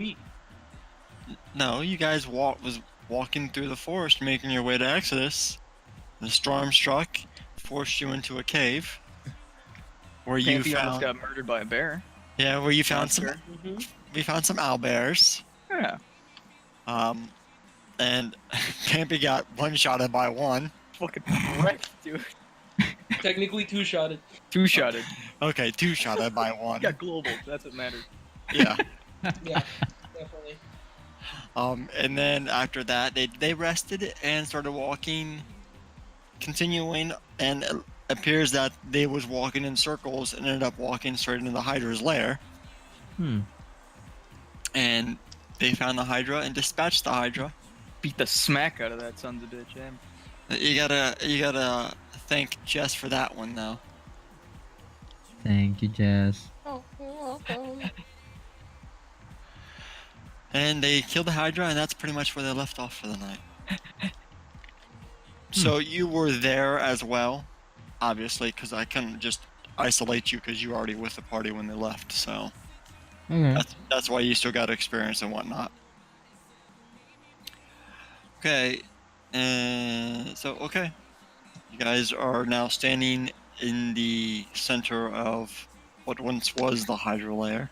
we? No, you guys was walking through the forest, making your way to Exodus. The storm struck, forced you into a cave, where you Pampy almost found. got murdered by a bear. Yeah, where you found some. Mm-hmm. We found some owlbears. Yeah. And Pampy got one-shotted by one. Fucking wrecked, dude. Technically two-shotted. Two-shotted. Okay, two-shotted by one. Got global. That's what matters. Yeah. Yeah, definitely. And then after that, they rested and started walking, continuing, and it appears that they was walking in circles and ended up walking straight into the Hydra's lair. And they found the Hydra and dispatched the Hydra. Beat the smack out of that son of a bitch, eh? You gotta thank Jess for that one, though. Thank you, Jess. Oh, you're welcome. And they killed the Hydra, and that's pretty much where they left off for the night. So you were there as well, obviously, because I couldn't just isolate you because you were already with the party when they left. So Okay. that's why you still got experience and whatnot. Okay, okay, you guys are now standing in the center of what once was the Hydra lair.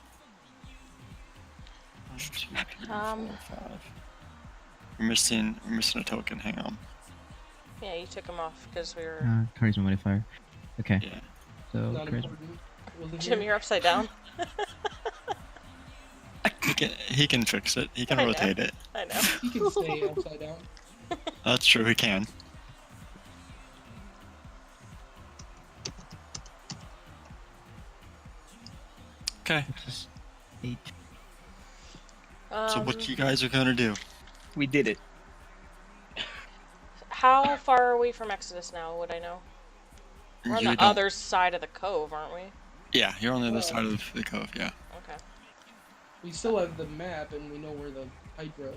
1, 2, 3, 4, 5. We're missing a token. Hang on. Yeah, you took him off because we were. Charisma modifier. Okay. Yeah. So Not charisma. important. Wasn't Jim, here. you're upside down. He can fix it. He can I know. rotate it. I know. He can stay upside down. That's true. He can. Okay. 8. So what you guys are gonna do? We did it. How far are we from Exodus now? Would I know? We're on You the don't- other side of the cove, aren't we? Yeah, you're on the other side of the cove. Yeah. Okay. We still have the map and we know where the Hydra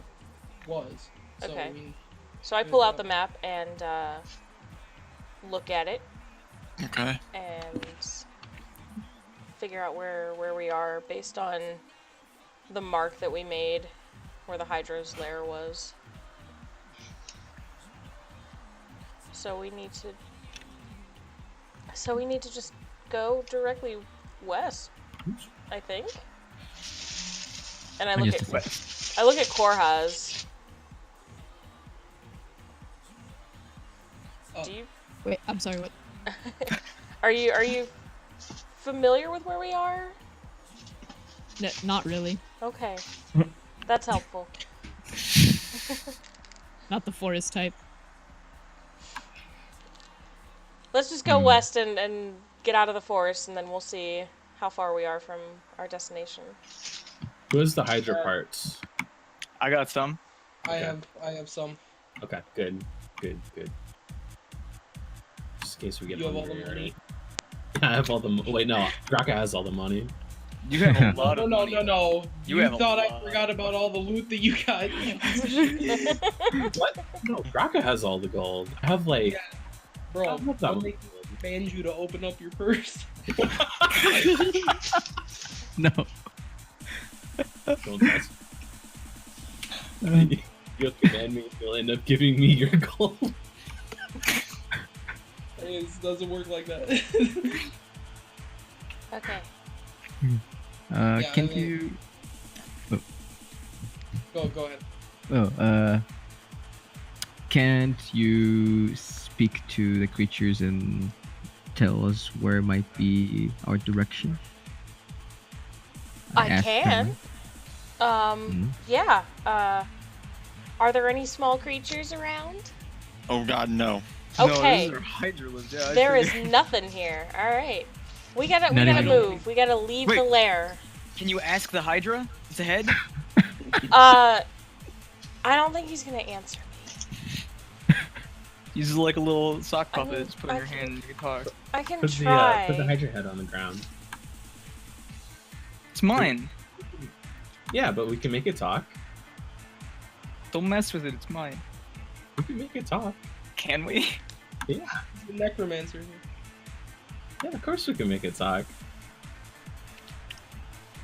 was. So, Okay. I mean, So I pull out the map and look at it Okay. and figure out where we are based on the mark that we made where the Hydra's lair was. So we need to just go directly west, I think. And I look at Korhaz. Do you Wait, I'm sorry, what? are you familiar with where we are? No, not really. Okay. That's helpful. Not the forest type. Let's just go west and get out of the forest, and then we'll see how far we are from our destination. Who has the Hydra parts? I got some. I have some. Okay, good. Just in case we get You have all hungry the money? I have all the wait, no, Draka has all the money. You have a lot of money. No. You You have a thought I lot. forgot about all the loot that you got. What? No, Draka has all the gold. I have like Yeah. Bro, I have that I'll one. make Banjo to open up your purse. No. Don't test. You'll command me, you'll end up giving me your gold. It doesn't work like that. Okay. Can't I mean- you? Go ahead. Oh, can't you speak to the creatures and tell us where might be our direction? I asked can. them. Yeah. Are there any small creatures around? Oh God, no. Okay. No, this is where Hydra lives. Yeah, I There is figured. nothing here. All right. We gotta Not even- move. We gotta leave the Wait. lair. Can you ask the Hydra? It's ahead. I don't think he's gonna answer me. Use like a little sock I puppet. mean, Just put in I your can- hand and you can talk. I can Put try. the Hydra head on the ground. It's mine. Yeah, but we can make it talk. Don't mess with it. It's mine. We can make it talk. Can we? Yeah. The necromancer here. Yeah, of course we can make it talk.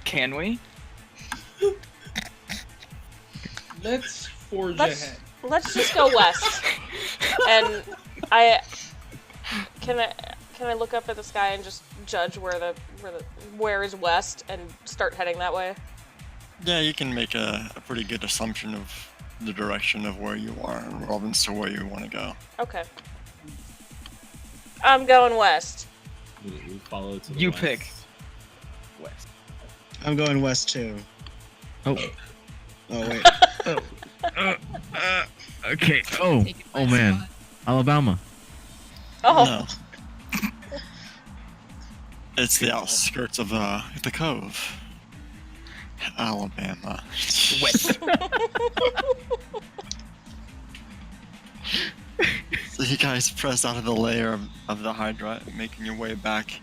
Can we? Let's forge Let's ahead. let's just go west. And I can I look up at the sky and just judge where is west and start heading that way? Yeah, you can make a pretty good assumption of the direction of where you are in relevance to where you want to go. Okay. I'm going west. We follow to the You west. pick. West. I'm going west too. Oh, Oh wait. okay. Oh, Take it oh by man, spot. Alabama. Oh, No. It's the outskirts of the cove. Alabama. West. So you guys press out of the layer of the Hydra, making your way back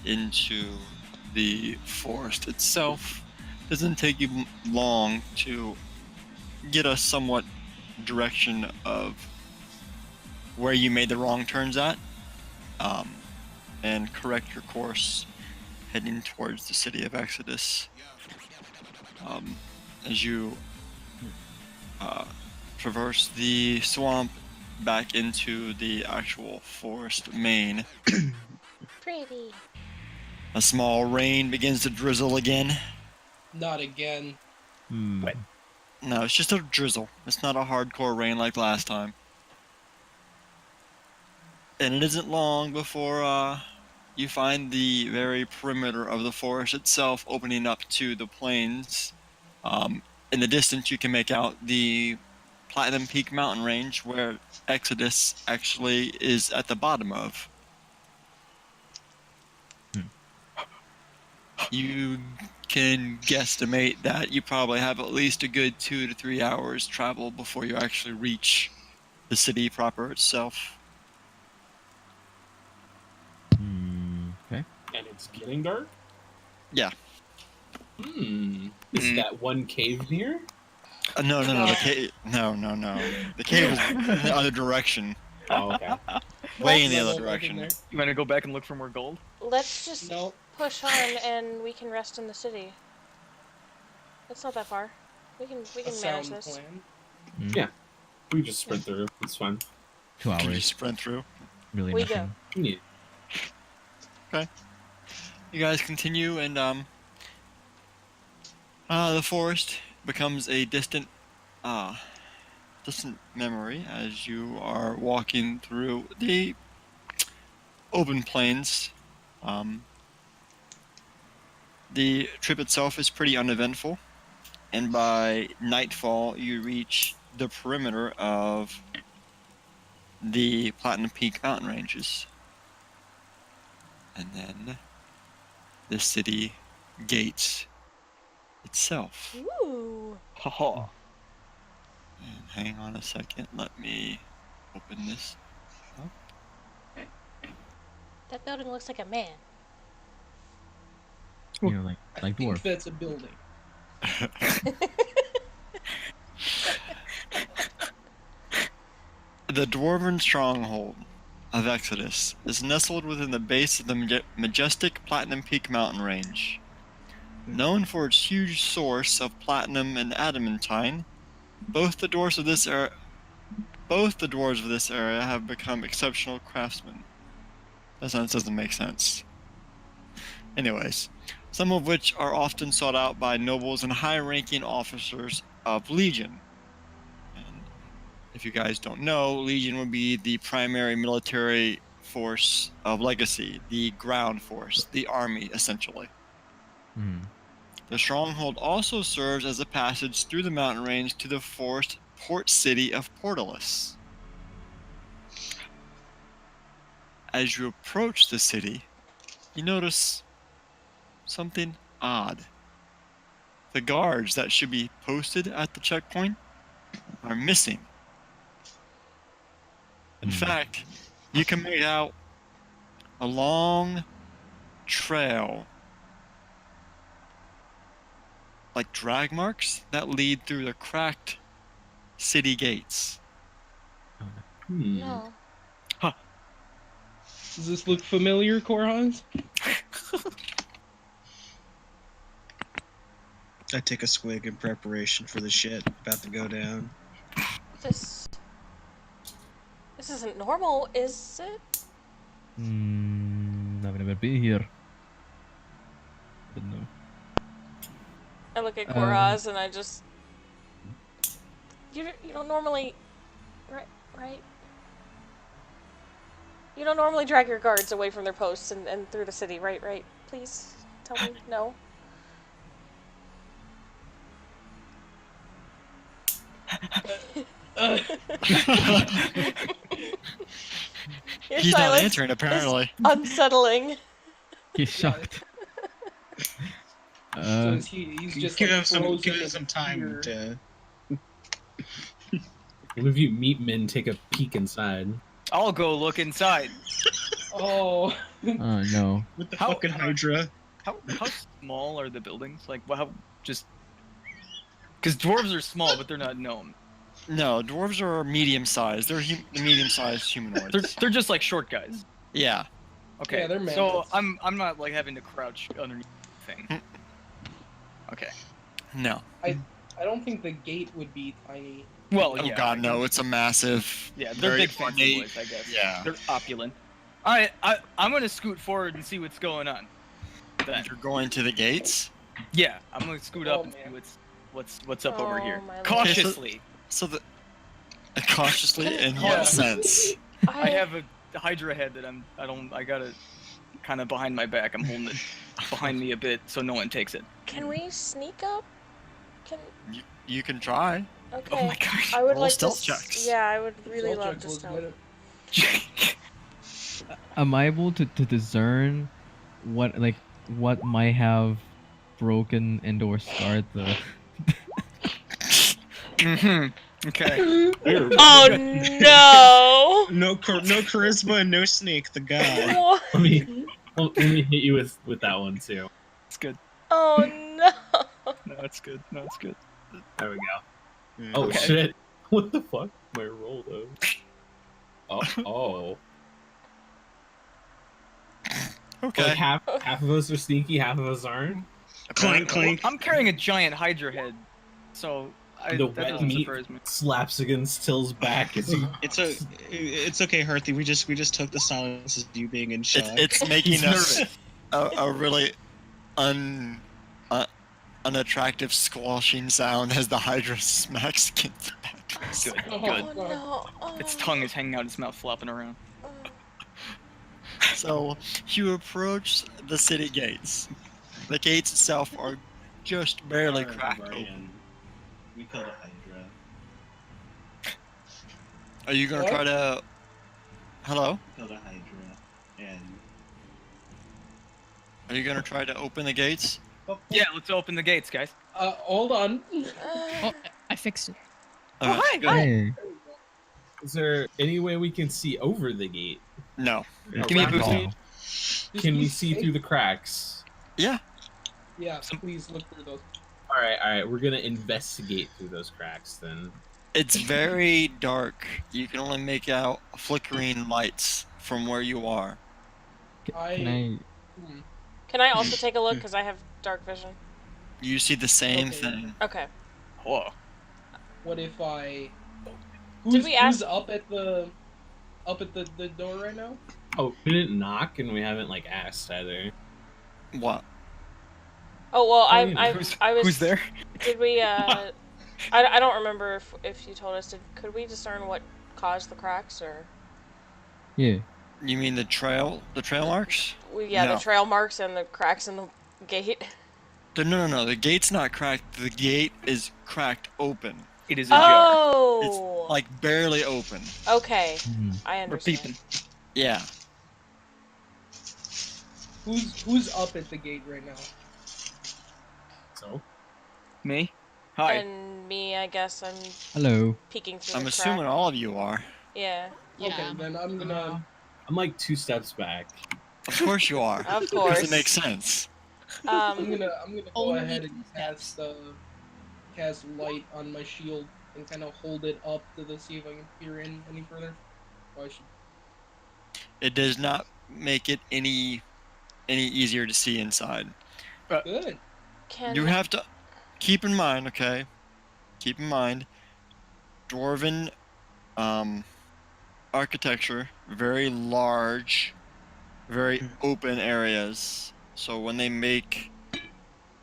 into the forest itself. Doesn't take you long to get a somewhat direction of where you made the wrong turns at, and correct your course heading towards the city of Exodus. As you traverse the swamp back into the actual forest main, pretty. a small rain begins to drizzle again. Not again. Wet. No, it's just a drizzle. It's not a hardcore rain like last time. And it isn't long before you find the very perimeter of the forest itself opening up to the plains. In the distance, you can make out the Platinum Peak mountain range, where Exodus actually is at the bottom of. You can guesstimate that you probably have at least a good 2 to 3 hours travel before you actually reach the city proper itself. Okay. And it's getting dark? Yeah. Is that one cave near? No, the cave. No. The cave is in the other direction. Oh, okay. Way in the No, other no, direction. nothing You want to go back and look for more gold? Let's just there. No. push on and we can rest in the city. It's not that far. We can A manage sound this. plan. Yeah. We just sprint through. It's fine. 2 Can you hours. sprint through? Really We nothing. Yeah. You guys continue, and the forest becomes a distant memory as you are walking through the open plains. The trip itself is pretty uneventful, and by nightfall you reach the perimeter of the Platinum Peak mountain ranges. And then the city gates itself. Ooh. Haha. And hang on a second, let me open this up. That building looks like a man. You know, like I think dwarf. that's a building. The dwarven stronghold of Exodus is nestled within the base of the majestic Platinum Peak mountain range. Known for its huge source of platinum and adamantine, both the dwarves of this area have become exceptional craftsmen. That sentence doesn't make sense. Anyways, some of which are often sought out by nobles and high-ranking officers of Legion. And if you guys don't know, Legion would be the primary military force of Legacy, the ground force, the army, essentially. The stronghold also serves as a passage through the mountain range to the forest port city of Portulus. As you approach the city, you notice something odd. The guards that should be posted at the checkpoint are missing. In fact, you can make out a long trail, like drag marks, that lead through the cracked city gates. No. Does this look familiar, Korhans? I take a swig in preparation for the shit about to go down. This isn't normal, is it? I've never been here. But no. I look at Koraz and I just... You don't normally... Right? You don't normally drag your guards away from their posts and through the city, right? Please tell me no. Your He's not silence answering, apparently. is unsettling. He's shocked. So is he's just give like him some frozen time in fear. to. What if you meet men take a peek inside? I'll go look inside. Oh. Oh no. With the How- fucking Hydra. How small are the buildings? Like, how just? Because dwarves are small, but they're not gnome. No, dwarves are medium-sized. They're medium-sized humanoids. They're just like short guys. Yeah. Okay. Yeah, they're so mammoths. I'm not like having to crouch underneath the thing. Okay. No. I don't think the gate would be tiny. Well, Oh yeah. god, no, it's a massive... Yeah, they're very big fancy ornate- boys, I guess. Yeah. They're opulent. Alright, I'm gonna scoot forward and see what's going on. Then. You're going to the gates? Yeah, I'm gonna scoot up Oh, and see man. what's up over Oh, here. my lord. Cautiously. So the... Cautiously? In Yeah. what sense? I have a Hydra head that I got it kind of behind my back. I'm holding it behind me a bit so no one takes it. Can we sneak up? You can try. Okay. Oh my gosh. I would Roll like stealth to. checks. Yeah, I would really Stealth love check to was stealth. good. Am I able to discern what might have broken and or scarred the? Okay. Oh no! No charisma and no sneak. The guy. What? Let me hit you with that one too. It's good. Oh no! No, it's good. No, it's good. There we go. Yeah. Oh Okay. shit! What the fuck? My roll though. Oh. Okay. Like half of us are sneaky, half of us aren't. Clink, clink. I'm carrying a giant Hydra head, so The that wet doesn't meat surprise me. slaps against Till's back as he. It's okay, Harthy. We just took the silence as you being in shock. It's making He's us nervous. a really unattractive squashing sound as the Hydra smacks against the back. Good. Oh, Good. Oh no! Oh. Its tongue is hanging out its mouth, flopping around. So you approach the city gates. The gates itself are just barely cracked open. We killed a Hydra. Are you gonna What? try to? Hello? Killed a Hydra. And. Are you gonna try to open the gates? Yeah, let's open the gates, guys. Hold on. Oh, I fixed it. Okay, hi, good. Hey. Is there any way we can see over the gate? No. Give me a Around boost. it? Just Can we be see safe. through the cracks? Yeah. Yeah, please look through those. All right. We're gonna investigate through those cracks then. It's very dark. You can only make out flickering lights from where you are. Can I- I? Hmm. Can I also take a look? Because I have dark vision. You see the same Okay. thing. Okay. Whoa. What if I? Did we ask- Who's up at the door right now? Oh, we didn't knock, and we haven't like asked either. What? Oh well, Oh, yeah, I was. Who's there? Did we? I don't remember if you told us. Could we discern what caused the cracks or? Yeah. You mean the trail marks? Yeah, No. the trail marks and the cracks in the gate. No. The gate's not cracked. The gate is cracked open. It is a jar. Oh. It's like barely open. Okay, Mhm. I We're understand. peeping. Yeah. Who's up at the gate right now? So Me? Hi. And me, I guess I'm Hello. peeking through I'm the assuming crack. all of you are. Yeah, Okay, then I'm gonna. I'm like 2 steps back. Of course you are. of Because course. it makes sense. I'm gonna go Only ahead and cast light on my shield and kind of hold it up to see if I can peer in any further. Oh, I should. It does not make it any easier to see inside. Good. Can You have to keep in mind, okay? Keep in mind, dwarven architecture, very large, very open areas. So when they make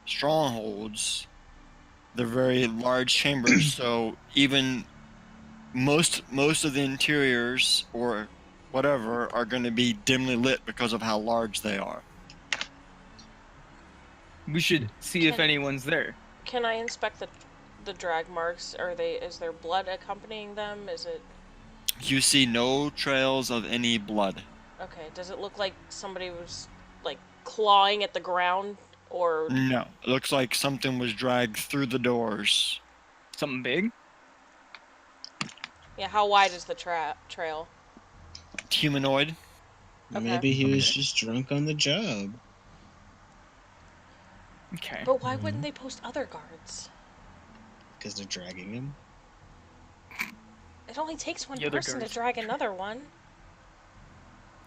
strongholds, they're very large chambers. So even most of the interiors or whatever are going to be dimly lit because of how large they are. We should see if Can- anyone's there. Can I inspect the drag marks? Is there blood accompanying them? Is it You see no trails of any blood. okay? Does it look like somebody was like clawing at the ground, or No, it looks like something was dragged through the doors. Something big? yeah? How wide is the trail? Humanoid. Okay. Maybe he was just drunk on the job. Okay. But why wouldn't they post other guards? Because they're dragging him. It only takes one The other person to guards. drag another one.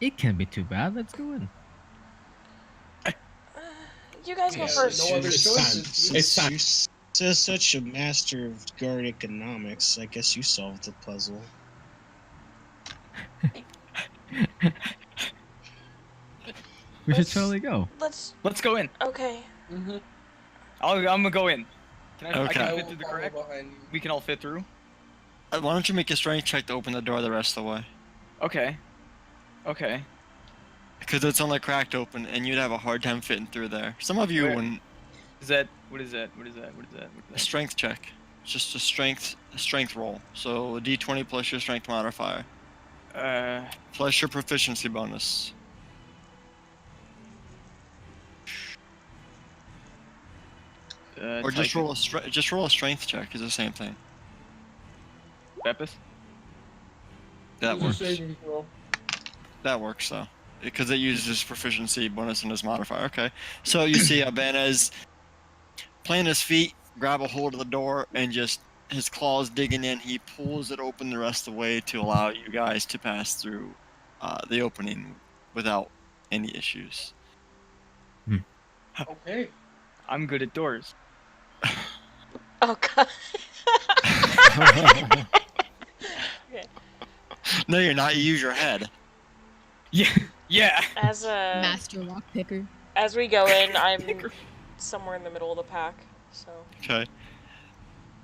It can't be too bad. Let's go in. You guys go Yeah, first. No other It's choices. time. It's time. You're such a master of guard economics. I guess you solved the puzzle. We should Let's- totally go. Let's go in. Okay. Mm-hmm. I'm gonna go in. Can I? I Okay. can I fit will through the follow crack. behind you. We can all fit through. Why don't you make a strength check to open the door the rest of the way? Okay. Okay. Because it's only cracked open, and you'd have a hard time fitting through there. Some of you Where? wouldn't. Is that? What is that? What is that? What is that? What A is that? strength check. It's just a strength roll. So a d20 plus your strength modifier, plus your proficiency bonus. Or just typing. roll a strength check. Is the same thing. Bepis? That Use a works. saving throw. That works though, because it uses his proficiency bonus and his modifier. Okay, so you see Abanez plant his feet, grab a hold of the door, and just his claws digging in. He pulls it open the rest of the way to allow you guys to pass through the opening without any issues. Okay. I'm good at doors. Oh god. Okay. No, you're not. You use your head. Yeah. Yeah. Master lockpicker. As we go in, I'm somewhere in the middle of the pack. So Okay.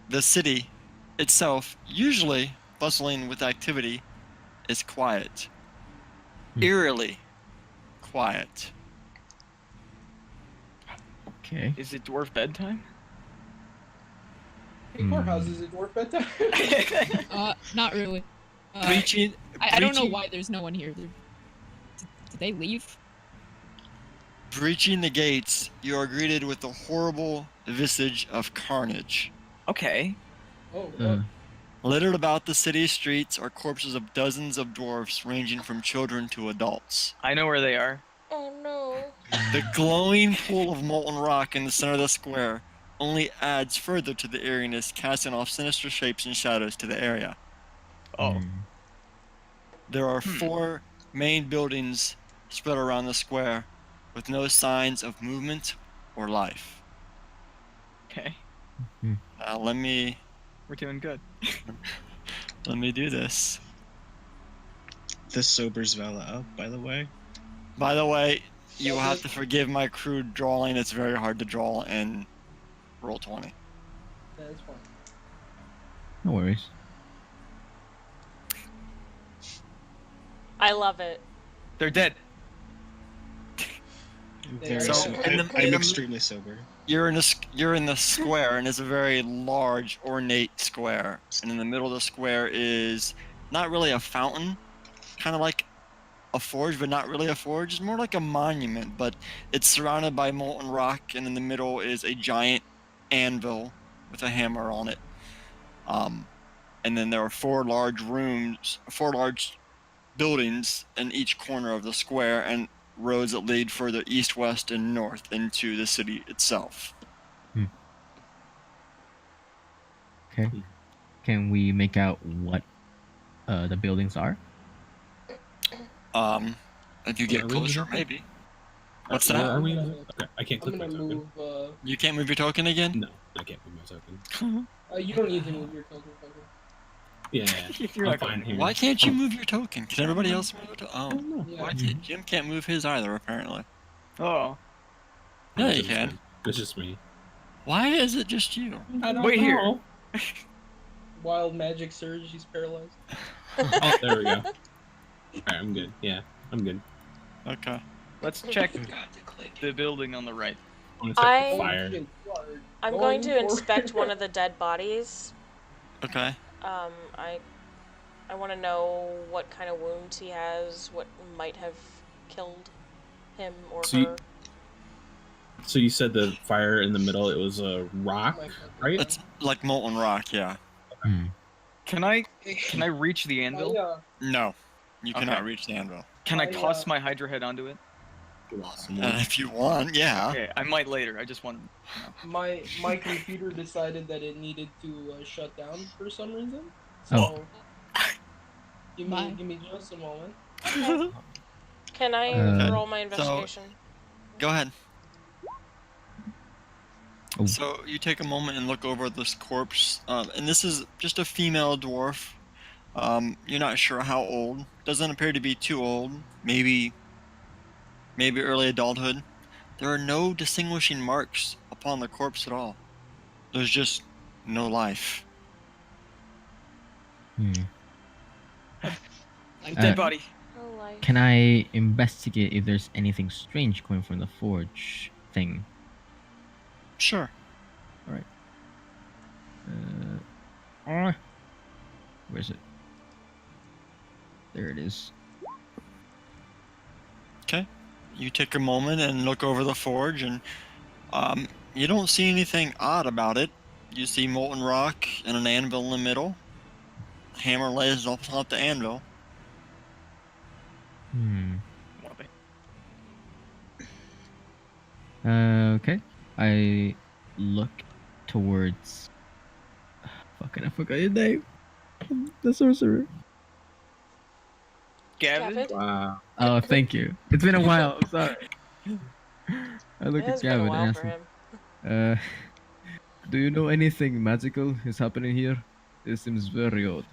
The city itself, usually bustling with activity, is quiet. Eerily quiet. Okay. Is it dwarf bedtime? Hey, Courthouse, is it dwarf bedtime? Not really. Breaching. I don't know breaching- why there's no one here. Did they leave? Breaching the gates, you are greeted with the horrible visage of carnage. Okay. Oh, Uh, Littered about the city streets are corpses of dozens of dwarfs ranging from children to adults. I know where they are. oh no. The glowing pool of molten rock in the center of the square only adds further to the eeriness, casting off sinister shapes and shadows to the area. Oh. There are 4 main buildings spread around the square with no signs of movement or life. Okay. Now let me We're doing good. do this. This sobers Vala up, by the way. By the way, you will have to forgive my crude drawing. It's very hard to draw in roll 20. that's fine. No worries. I love it. They're dead. Very So, sober. in the- I'm in the- extremely sober. You're in the square, and it's a very large, ornate square. And in the middle of the square is not really a fountain, kind of like a forge, but not really a forge. It's more like a monument, but it's surrounded by molten rock, and in the middle is a giant anvil with a hammer on it. And then there are 4 large buildings in each corner of the square, and roads that lead further east, west, and north into the city itself. Okay. Can we make out what the buildings are? If you get Are we closer, moving? maybe. What's Where that? are we? Okay, I can't I'm click my gonna token. move. You can't move your token again? No. I can't move my token. You don't need to move your token. Yeah, You're I'm not fine here. Why can't you move your token? Can everybody else move it? I Oh, don't know. Yeah. why can't Jim can't move his either? Apparently. Oh, Yeah, you Jim's can. fine. It's just me. Why is it just you? I don't Wait here. know. Wild magic surge. He's paralyzed. Oh, there we go. Alright, I'm good. Yeah, I'm good. Okay. let's check the building on the right. I want to check I- the fire. Shit, you are I'm going to for it. inspect one of the dead bodies. Okay. I want to know what kind of wounds he has, what might have killed him or So you- her. So you said the fire in the middle, it was a rock, right? It's like molten rock. Yeah. Can I reach the anvil? Yeah. No, you cannot Okay. reach the anvil. Can I I, toss my Hydra head onto it? If you want, yeah. Okay, I might later. I just want. My computer decided that it needed to shut down for some reason. Oh. So Bye. give me just a moment. Okay. Can I Uh, roll my investigation? Go ahead. Oh. So you take a moment and look over this corpse, and this is just a female dwarf. You're not sure how old. Doesn't appear to be too old. Maybe early adulthood. There are no distinguishing marks upon the corpse at all. There's just no life. Like, Dead body. Oh, life. Can I investigate if there's anything strange coming from the forge thing? Sure. Where's it? There it is. Okay. You take a moment and look over the forge, and you don't see anything odd about it. You see molten rock and an anvil in the middle. Hammer lays on top the anvil. Okay. I look towards. Fucking, I forgot your name. The sorcerer. Gavin. Gavin? Wow. Oh, thank you. It's been a while. I'm sorry. I look It at has been a Gavin while and for ask him. him, do you know anything magical is happening here? It seems very odd.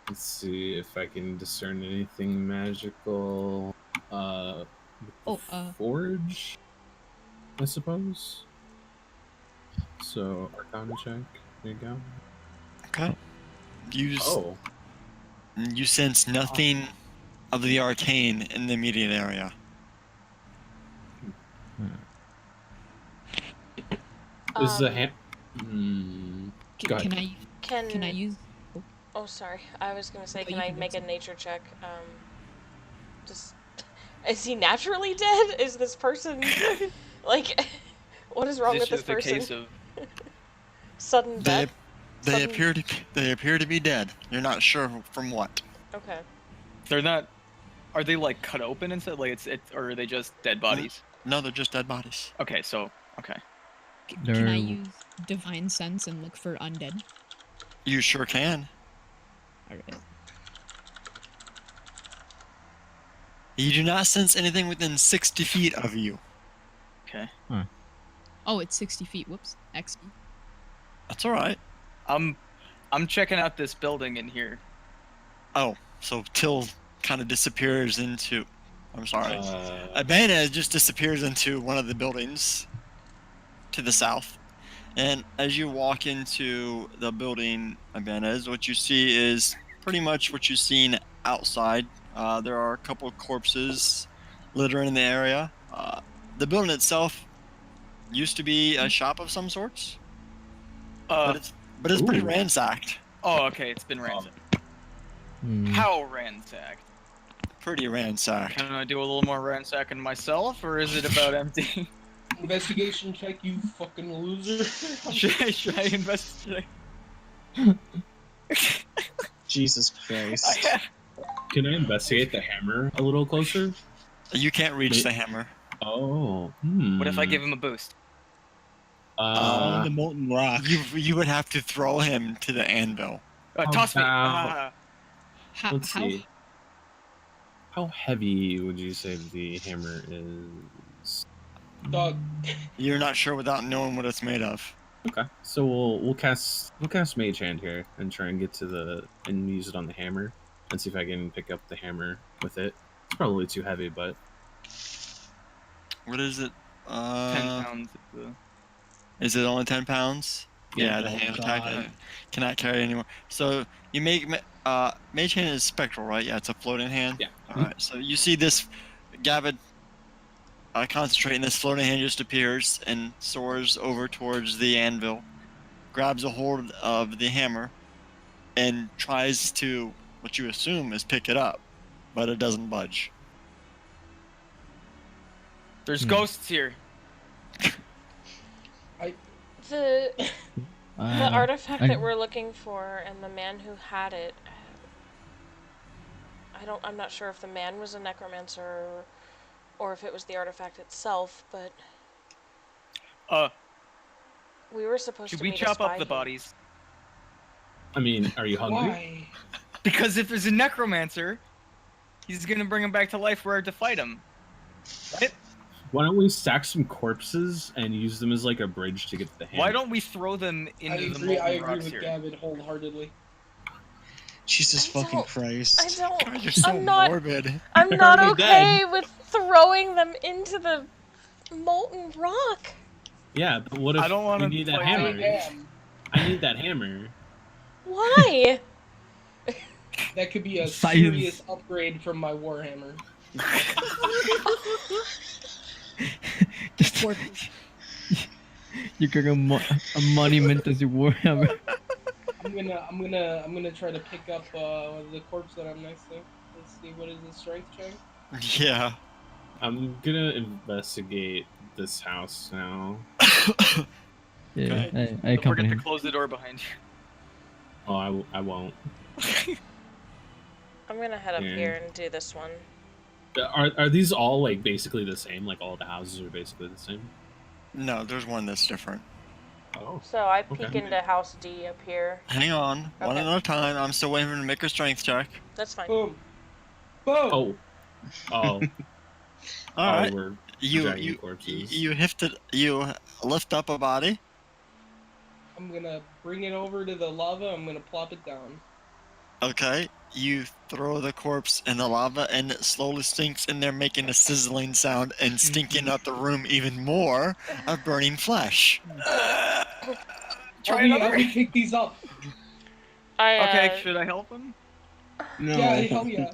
Let's see if I can discern anything magical. Forge, I suppose. So, Arcana check. There you go. Okay. Oh, You sense nothing of the arcane in the immediate area. this is a Um, hand. Go Can ahead. can I use? Oh, sorry. I was gonna say, Oh, can you I can make a mix it. nature check? Just is he naturally dead? Is this person like what is wrong This with is this the person? case of. Sudden death? They Sudden- appear to be dead. You're not sure from what. Okay. They're not. Are they like cut open and stuff? Like or are they just dead bodies? No, they're just dead bodies. Okay, so okay. Can I They're- use divine sense and look for undead? You sure can. All right. You do not sense anything within 60 feet of you. Okay. Oh, it's 60 feet. Whoops. XD. That's all right. I'm checking out this building in here. Oh, so Till kind of disappears into. I'm sorry. Uh, Abana just disappears into one of the buildings to the south. And as you walk into the building, Abanez, what you see is pretty much what you've seen outside. There are a couple of corpses littering in the area. The building itself used to be a shop of some sorts, but it's pretty Ooh. ransacked. Oh, okay. It's been ransacked. Hmm. How ransacked? Pretty ransacked. Can I do a little more ransacking myself, or is it about empty? Investigation check, you fucking loser. should I investigate? Jesus Christ. can I investigate the hammer a little closer? You can't reach Wait. the hammer. Oh. What if I give him a boost? On the molten rock. You would have to throw him to the anvil. Toss me. About- Let's How see. How heavy would you say the hammer is? Dog. You're not sure without knowing what it's made of. Okay, so we'll cast Mage Hand here and try and get to and use it on the hammer and see if I can pick up the hammer with it. It's probably too heavy, but What is it? 10 pounds. Is it only 10 pounds? Yeah, the Oh, hand God. attack cannot carry anymore. So you make Mage Hand is spectral, right? Yeah, it's a floating hand. Yeah. All right. So you see this, Gavin. Concentrating, this floating hand just appears and soars over towards the anvil, grabs a hold of the hammer, and tries to, what you assume is pick it up, but it doesn't budge. There's ghosts here. The Uh, artifact I- that we're looking for and the man who had it. I'm not sure if the man was a necromancer or if it was the artifact itself, but we were supposed Should to we meet a chop spy up the here. bodies? I mean, are you hungry? Why? Because if there's a necromancer, he's gonna bring him back to life. We're to fight him. Right? Why don't we stack some corpses and use them as like a bridge to get to the hammer? Why don't we throw them I into the agree. molten I agree rocks with here? Gavin wholeheartedly. Jesus I fucking don't- Christ. I don't. God, you're so I'm not. morbid. I'm not Already okay dead. with throwing them into the molten rock. Yeah, but what if I don't wanna we need that play hammer? Damn. I need that hammer. Why? That could be a Science. serious upgrade from my Warhammer. Just you got a monument as your warhammer. I'm gonna try to pick up the corpse that I'm next to. Let's see, what is the strength check? Yeah. I'm gonna investigate this house now. Yeah, I Don't accompany forget to him. close the door behind you. Oh, I won't. I'm gonna head up Yeah. here and do this one. Are these all like basically the same? Like all the houses are basically the same? No, there's one that's different. Oh. So I peek Okay. into House D up here. Hang on, one Okay. at a time. I'm still waiting for him to make her strength check. That's fine. Boom. Boom. Oh. Oh. All right. We're You dragging corpses. you lift up a body. I'm gonna bring it over to the lava. I'm gonna plop it down. Okay. You throw the corpse in the lava, and it slowly sinks in there, making a sizzling sound and stinking up the room even more of burning flesh. Try Help another. me pick these up. Okay, should I help him? No. Yeah, hell yeah.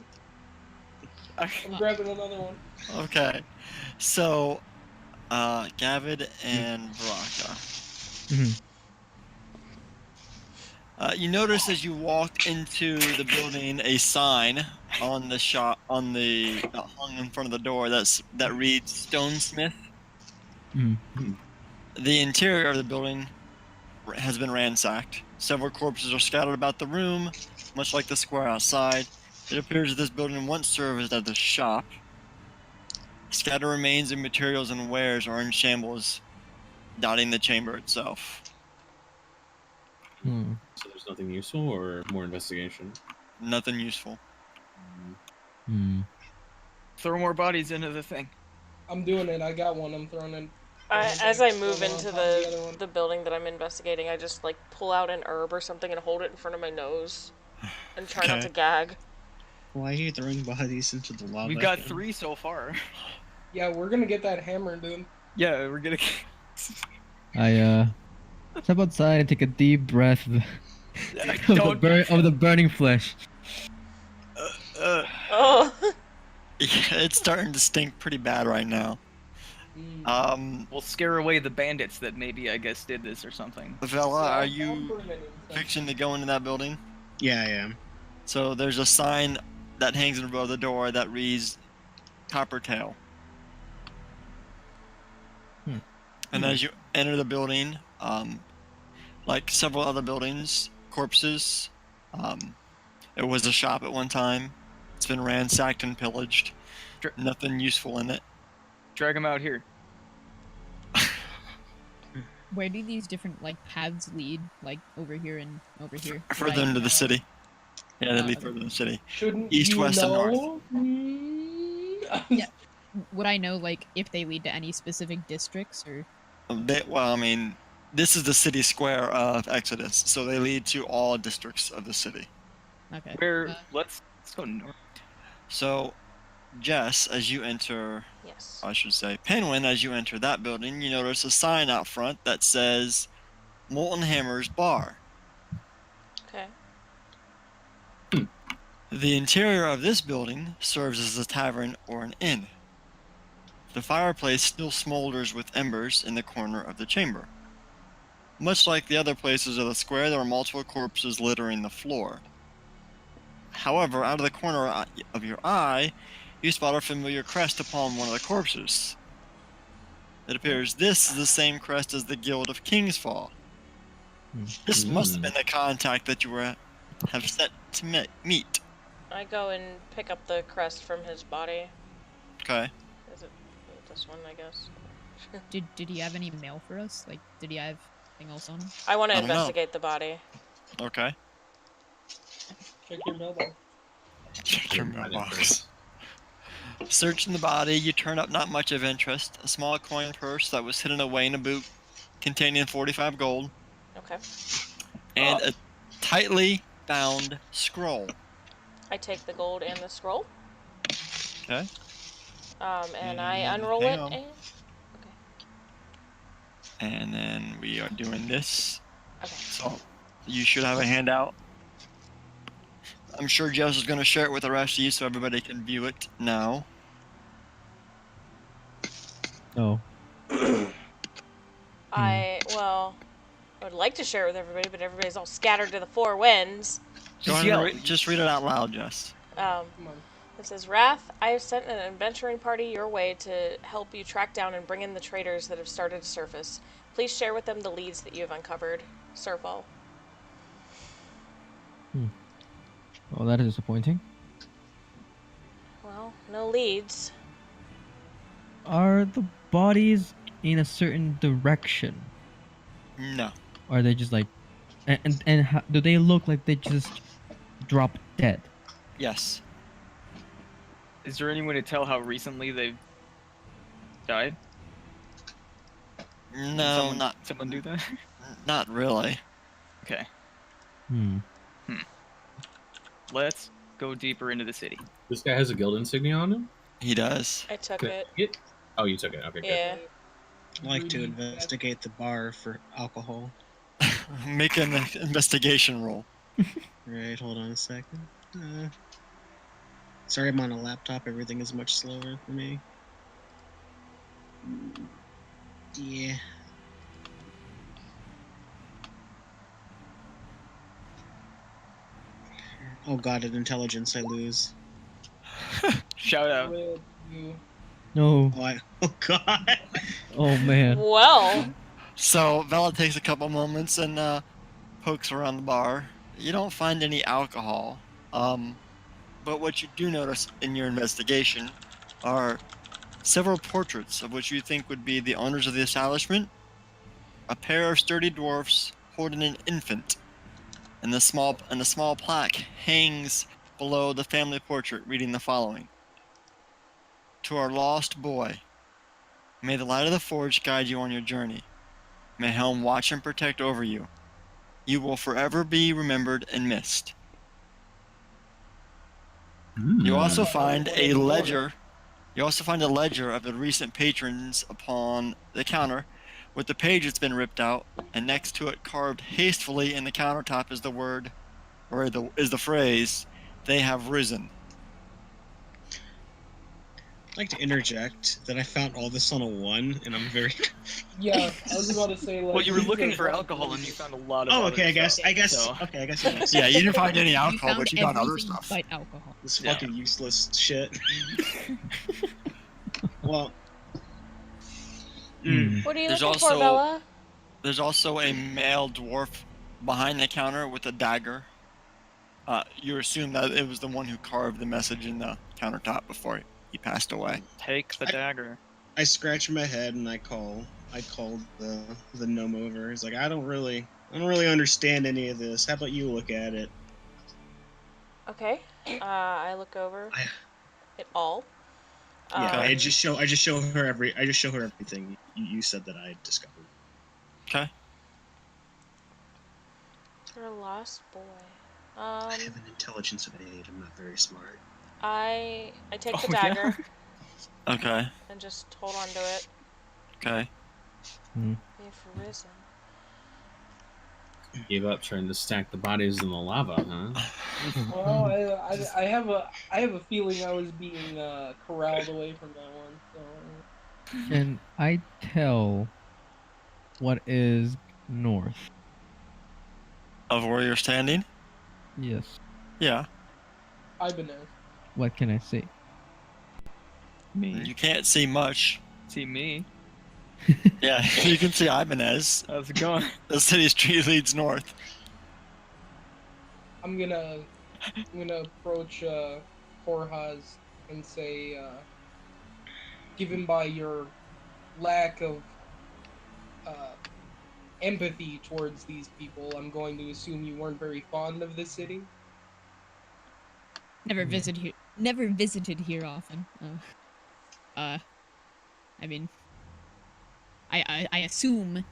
I- I'm grabbing another one. Okay. So, Gavid and Baraka. Mhm. You notice as you walk into the building a sign on the hung in front of the door that reads Stonesmith. Mhm. The interior of the building has been ransacked. Several corpses are scattered about the room, much like the square outside. It appears that this building once served as a shop. Scattered remains of materials and wares are in shambles, dotting the chamber itself. Hmm. So there's nothing useful or more investigation? Nothing useful. Hmm. Throw more bodies into the thing. I'm doing it. I got one. I'm throwing it. As I move Throw it on into top of the other one. the building that I'm investigating, I just like pull out an herb or something and hold it in front of my nose, and try not Okay. to gag. Why are you throwing bodies into the lava? We've got again? 3 so far. Yeah, we're gonna get that hammer, dude. Yeah, we're gonna. I step outside and take a deep breath of Don't. the burning flesh. Oh. It's starting to stink pretty bad right now. Mm. We'll scare away the bandits that maybe I guess did this or something. Vela, are I'll you burn it inside. fixing to go into that building? Yeah, I am. So there's a sign that hangs above the door that reads Coppertail. Hmm. And as you enter the building, like several other buildings, corpses, it was a shop at one time. It's been ransacked and pillaged. Nothing useful in it. Drag him out here. Where do these different like paths lead? Like over here and over here. Further Right. into the city. Yeah, they lead Okay. further in the city. Shouldn't East, you west, and north. know? Mm. Yeah. Would I know like if they lead to any specific districts or? Well, I mean, This is the city square of Exodus, so they lead to all districts of the city. Okay. Where let's go north. So, Jess, as you enter, Yes. I should say, Penguin, as you enter that building, you notice a sign out front that says Molten Hammer's Bar. Okay. The interior of this building serves as a tavern or an inn. The fireplace still smolders with embers in the corner of the chamber. Much like the other places of the square, there are multiple corpses littering the floor. However, out of the corner of your eye, you spot a familiar crest upon one of the corpses. It appears this is the same crest as the Guild of Kingsfall. This must have been the contact that you have set to meet. I go and pick up the crest from his body. Okay. Is it this one, I guess? Did he have any mail for us? Like, did he have anything else on him? I want to I don't know. investigate the body. Okay. Check your mailbox. Check your mailbox. Searching the body, you turn up not much of interest. A small coin purse that was hidden away in a boot containing 45 gold. Okay. And a tightly bound scroll. I take the gold and the scroll. Okay. And I unroll hang it on. and... And then we are doing this. Okay. So you should have a handout. I'm sure Jess is going to share it with the rest of you so everybody can view it now. Oh. I would like to share it with everybody, but everybody's all scattered to the four winds. Go ahead and just read it out loud, Jess. Come on. It says, Wrath, I have sent an adventuring party your way to help you track down and bring in the traitors that have started to surface. Please share with them the leads that you have uncovered. Serval. Well, that is disappointing. Well, no leads. Are the bodies in a certain direction? No. Or are they just like, and how, do they look like they just dropped dead? Yes. Is there any way to tell how recently they've died? No, Someone do that? not really. Okay. Hmm. Let's go deeper into the city. This guy has a guild insignia on him? He does. I took Good. it. Oh, you took it. Okay, good. Yeah. I like to investigate the bar for alcohol. Make an investigation roll. Right, hold on a second. Sorry, I'm on a laptop. Everything is much slower for me. Yeah. Oh god, at intelligence I lose. Shout out. With you. No. Oh god. Oh man. Well, So Vela takes a couple moments and pokes around the bar. You don't find any alcohol. But what you do notice in your investigation are several portraits of which you think would be the owners of the establishment, a pair of sturdy dwarfs holding an infant, and a small plaque hangs below the family portrait reading the following: To our lost boy, may the light of the forge guide you on your journey. May Helm watch and protect over you. You will forever be remembered and missed. You also find a ledger. You also find a ledger of the recent patrons upon the counter, with the page that's been ripped out, and next to it, carved hastily in the countertop, is the word, or is the phrase, "They have risen." I'd like to interject that I found all this on a 1, and I'm very... Yeah, I was about to say, like... Well, you were looking for alcohol and you found a lot of Oh, other okay, I guess, stuff, so- okay, I guess it makes Yeah, you didn't find any You alcohol, found but you found other everything stuff. but alcohol. this Yeah. fucking useless shit. Well... what are you There's looking for, also- Bella? There's also a male dwarf behind the counter with a dagger. You assume that it was the one who carved the message in the countertop before he passed away. Take the dagger. I scratch my head and I called the gnome over. He's like, I don't really understand any of this. How about you look at it? Okay. I look over it all. Yeah, Okay. I just show her everything you said that I had discovered. Okay. For a lost boy. I have an intelligence of 8. I'm not very smart. I take the Oh, yeah? dagger Okay. and just hold on to it. Okay. They've risen. Gave up trying to stack the bodies in the lava, huh? Well, I have a feeling I was being corralled away from that one. So Can I tell what is north? Of where you're standing? Yes. Yeah. Ibanez. What can I see? Me. You can't see much. See me. Yeah, you can see Ibanez. How's it going? The city's tree leads north. I'm gonna approach Korhaz and say, given by your lack of empathy towards these people, I'm going to assume you weren't very fond of the city. Never visited here often. I mean, I assume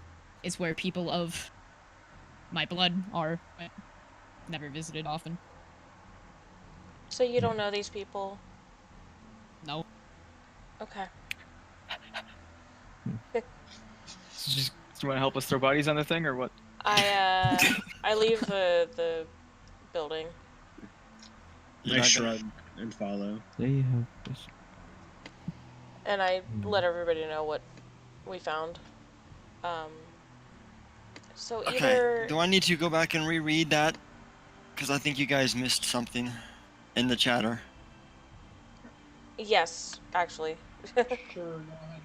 it's where people of my blood are, but never visited often. So you don't know these people? No. Okay. Just, do you want to help us throw bodies on the thing or what? I leave the building. You're I not shrug and follow. They have this. And I let everybody know what we found. So Okay. either Do I need to go back and reread that? Because I think you guys missed something in the chatter. yes, actually. Sure, go ahead.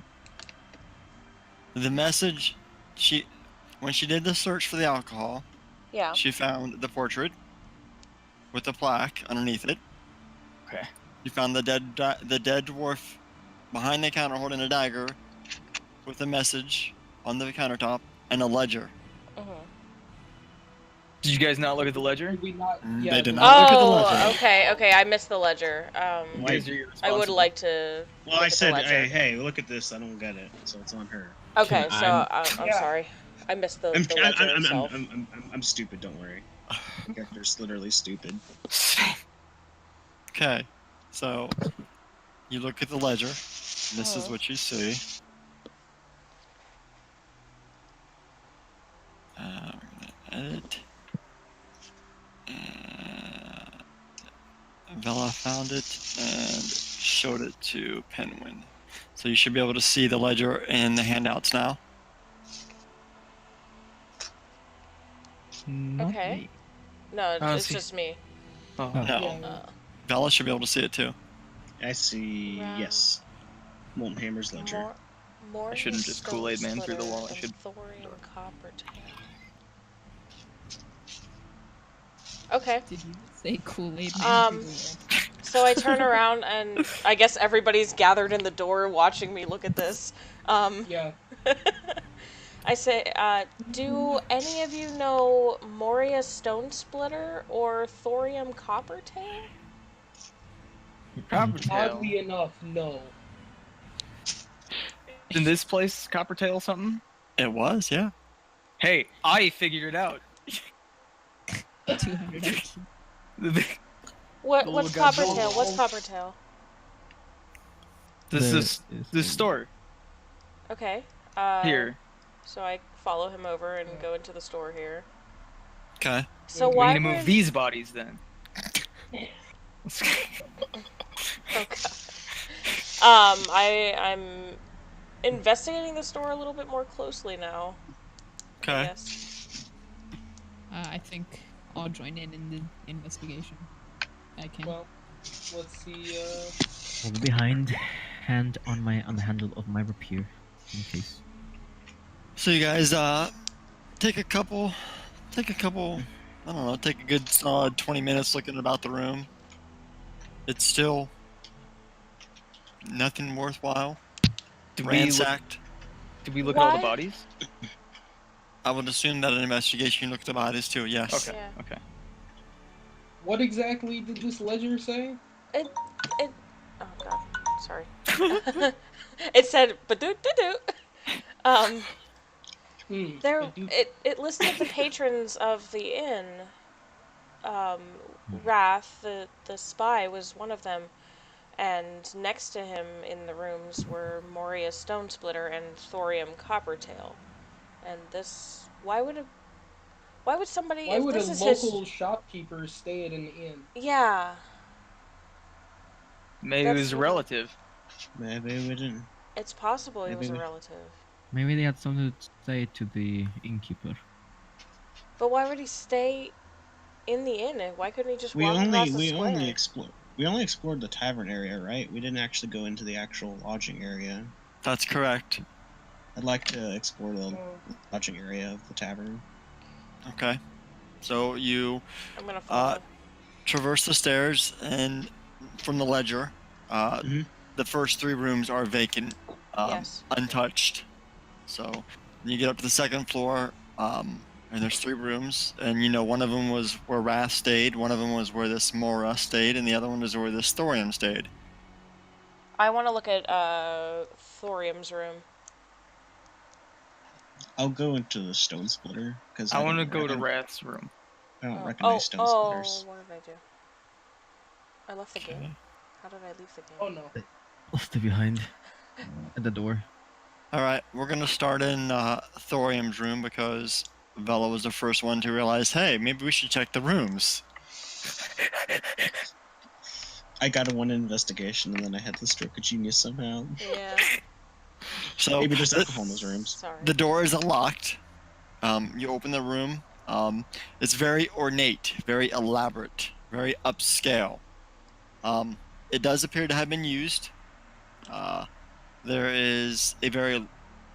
The message, when she did the search for the alcohol, Yeah. she found the portrait with a plaque underneath it. Okay. She found the dead dwarf behind the counter holding a dagger with a message on the countertop and a ledger. Did you guys not look at the ledger? Did we not? They Yeah, did we- not. Look at the Oh, ledger. okay. I missed the ledger. You guys are I would irresponsible. like to. Well, look I at the said, ledger. hey, look at this. I don't get it. So it's on her. Okay, so I'm Yeah. sorry. I missed the I'm, ledger itself. I'm stupid. Don't worry. My character's literally stupid. Okay, so you look at the ledger. This is what you see. We're gonna edit. Vela found it and showed it to Penguin. So you should be able to see the ledger in the handouts now. Not Okay. me. No, Oh, it's see. just me. Oh. No, Yeah, Vela should be able to see it too. I see. Wow. Yes. Molten Hammer's ledger. More I shouldn't just Kool-Aid Man through the wall, I should- Thorium copper tail. Okay. Did you say Kool-Aid Um, Man through the wall? So I turn around and I guess everybody's gathered in the door watching me look at this. yeah. I say, do any of you know Moria Stone Splitter or Thorium Coppertail? Coppertail. Oddly enough, no. In this place, Coppertail something? It was, yeah. Hey, I figured it out. 200 IQ. What's little guy- Coppertail? What's Coppertail? This is this store Okay. here. So I follow him over and go into the store here. Okay. So We why need to move would- these bodies then. Oh god. I'm investigating the store a little bit more closely now. I Okay. guess. I think I'll join in the investigation. I can. Well, let's see. Hold behind, hand on the handle of my rapier, in case. So you guys take a couple, I don't know, take a good solid 20 minutes looking about the room. It's still nothing worthwhile. Did Ransacked. we look at all the Why? bodies? I would assume that an investigation looked at the bodies too, yes. Okay. Yeah. Okay. What exactly did this ledger say? It oh god, sorry. It said ba-doo-doo-doo. There, I do. it listed the patrons of the inn. Wrath, the spy, was one of them, and next to him in the rooms were Moria Stonesplitter and Thorium Coppertail. And this, why would somebody, Why if would a this is his, local shopkeeper stay at an inn? yeah, Maybe it That's was a what I- relative. Maybe we didn't. it's possible he Maybe was a we- relative. Maybe they had something to say to the innkeeper. But why would he stay in the inn? Why couldn't he just We walk only across the we square? only explored we only explored the tavern area, right? We didn't actually go into the actual lodging area. That's correct. I'd like to explore the Oh, lodging area of the tavern. Okay. So you I'm gonna follow. traverse the stairs, and from the ledger, Mhm. the first 3 rooms are vacant, Yes. untouched. So you get up to the second floor, and there's 3 rooms, and you know one of them was where Wrath stayed, one of them was where this Mora stayed, and the other one is where this Thorium stayed. I want to look at Thorium's room. I'll go into the stone splitter because I want to go to Wrath's room. I don't recognize stone splitters. What did I do? I left the game. How did I leave the game? oh no. Left it behind at the door. All right, we're gonna start in Thorium's room because Vela was the first one to realize, hey, maybe we should check the rooms. I got a 1 investigation and then I had the stroke of genius somehow. Yeah. So Maybe there's the, alcohol in those rooms. Sorry. the door is unlocked. You open the room. It's very ornate, very elaborate, very upscale. It does appear to have been used. There is a very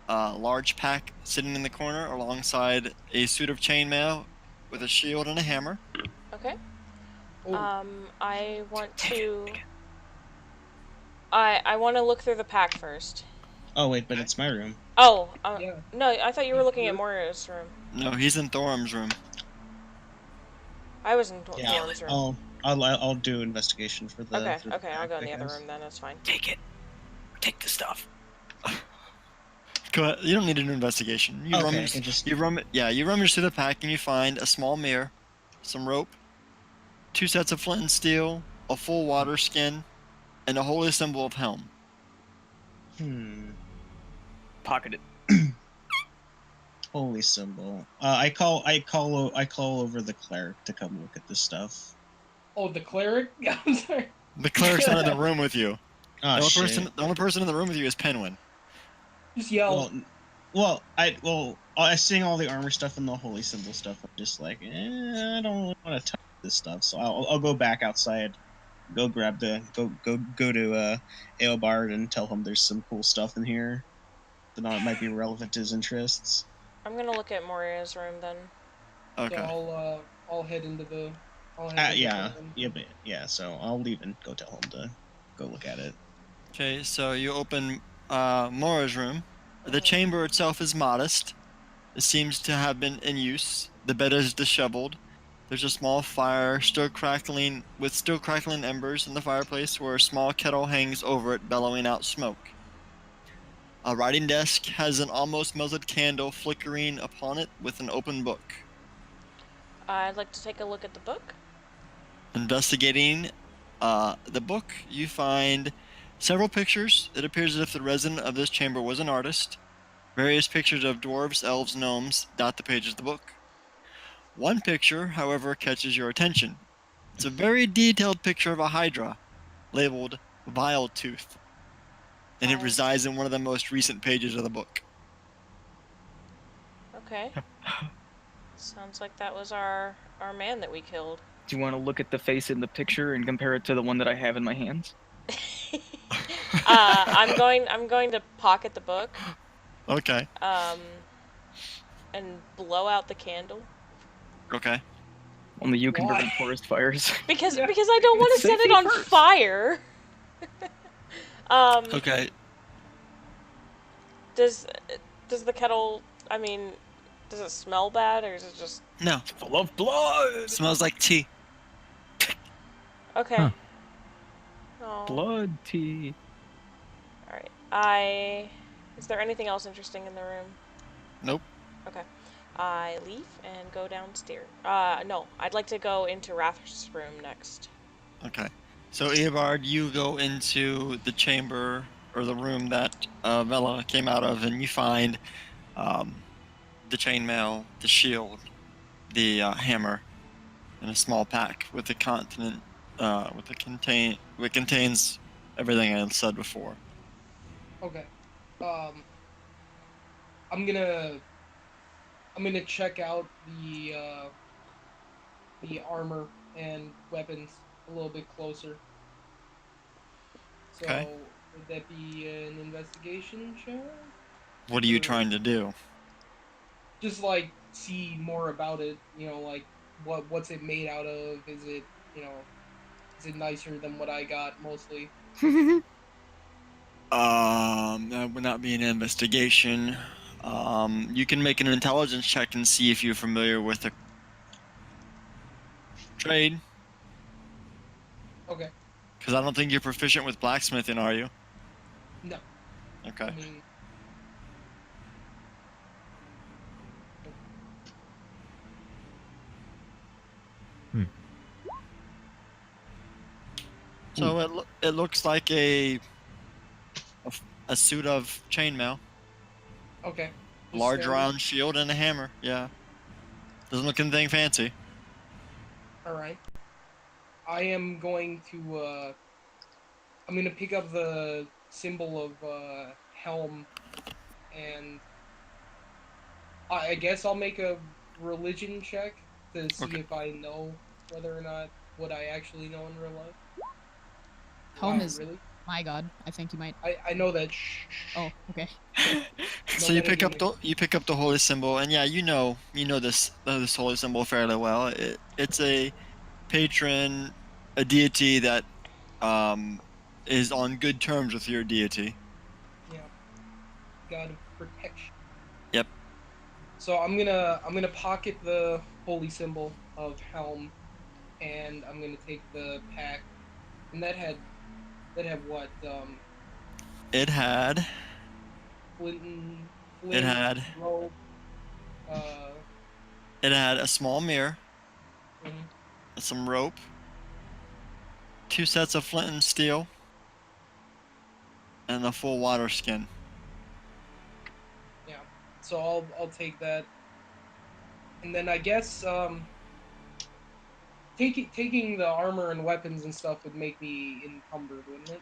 large pack sitting in the corner alongside a suit of chainmail with a shield and a hammer. Okay. Oh, I want to. I want to look through the pack first. Oh wait, but it's my room. Oh, yeah. no, I thought you were looking at Moria's room. No, he's in Thorium's room. I was in Yeah. Thorn's room. I'll do investigation for the. Okay, for the okay, I'll go in the pack, other I guess. room then. That's fine. Take it. Take the stuff. Go ahead. You don't need an investigation. You Okay, I rummage. can just- You rummage through the pack and you find a small mirror, some rope, 2 sets of flint and steel, a full water skin, and a holy symbol of helm. Pocket it. Holy symbol. I call over the cleric to come look at this stuff. Oh, the cleric? I'm sorry. The cleric's not in the room with you. Oh shit. The only person in the room with you is Penguin. Just yell. I seeing all the armor stuff and the holy symbol stuff. I'm just like, I don't really want to touch this stuff. So I'll go back outside, go grab the go to Aelbard and tell him there's some cool stuff in here that might be relevant to his interests. I'm gonna look at Moria's room then. Okay. So I'll head into the. So I'll leave and go tell him to go look at it. Okay, so you open Mora's room. The chamber itself is modest. It seems to have been in use. The bed is disheveled. There's a small fire still crackling embers in the fireplace where a small kettle hangs over it, bellowing out smoke. A writing desk has an almost melted candle flickering upon it with an open book. I'd like to take a look at the book. Investigating the book, you find several pictures. It appears as if the resident of this chamber was an artist. Various pictures of dwarves, elves, gnomes dot the pages of the book. One picture, however, catches your attention. It's a very detailed picture of a hydra, labeled Vile Tooth, and it Vile resides in one of the most recent pages of the book. Okay. Sounds like that was our man that we killed. Do you want to look at the face in the picture and compare it to the one that I have in my hands? I'm going to pocket the book. Okay. And blow out the candle. Okay. Only you can Why? prevent forest fires. Because I don't want to set it Safety on first. fire. Okay. Does the kettle? I mean, does it smell bad or is it just No. Full of blood. It smells like tea. okay? Huh. Oh. Blood tea. All right. Is there anything else interesting in the room? Nope. Okay. I leave and go downstairs. No, I'd like to go into Rath's room next. Okay. So Eobard, you go into the chamber or the room that Vela came out of, and you find the chainmail, the shield, the hammer, and a small pack with the continent, it contains everything I said before. Okay. I'm gonna check out the armor and weapons a little bit closer. So Okay. would that be an investigation check? What are you Or trying to do? just like see more about it? Like what's it made out of? Is it is it nicer than what I got mostly? That would not be an investigation. You can make an intelligence check and see if you're familiar with the trade. Okay. Because I don't think you're proficient with blacksmithing, are you? No. Okay. I mean, So it looks like a suit of chainmail, okay. large Standard. round shield, and a hammer. Yeah. Doesn't look anything fancy. All right. I am going to. I'm gonna pick up the symbol of helm, and I guess I'll make a religion check to see Okay. if I know whether or not what I actually know in real life. Helm Wow, is really? my god. I think you might. I know that. Oh, okay. So you pick up the holy symbol, and yeah, you know this holy symbol fairly well. It's a patron, a deity that is on good terms with your deity. Yeah. God of protection. Yep. So I'm gonna pocket the holy symbol of helm, and I'm gonna take the pack, and that had what It had flint, it had rope, uh, it had a small mirror, mhm. some rope, 2 sets of flint and steel, and a full water skin. Yeah. So I'll take that, and then I guess taking the armor and weapons and stuff would make me encumbered, wouldn't it?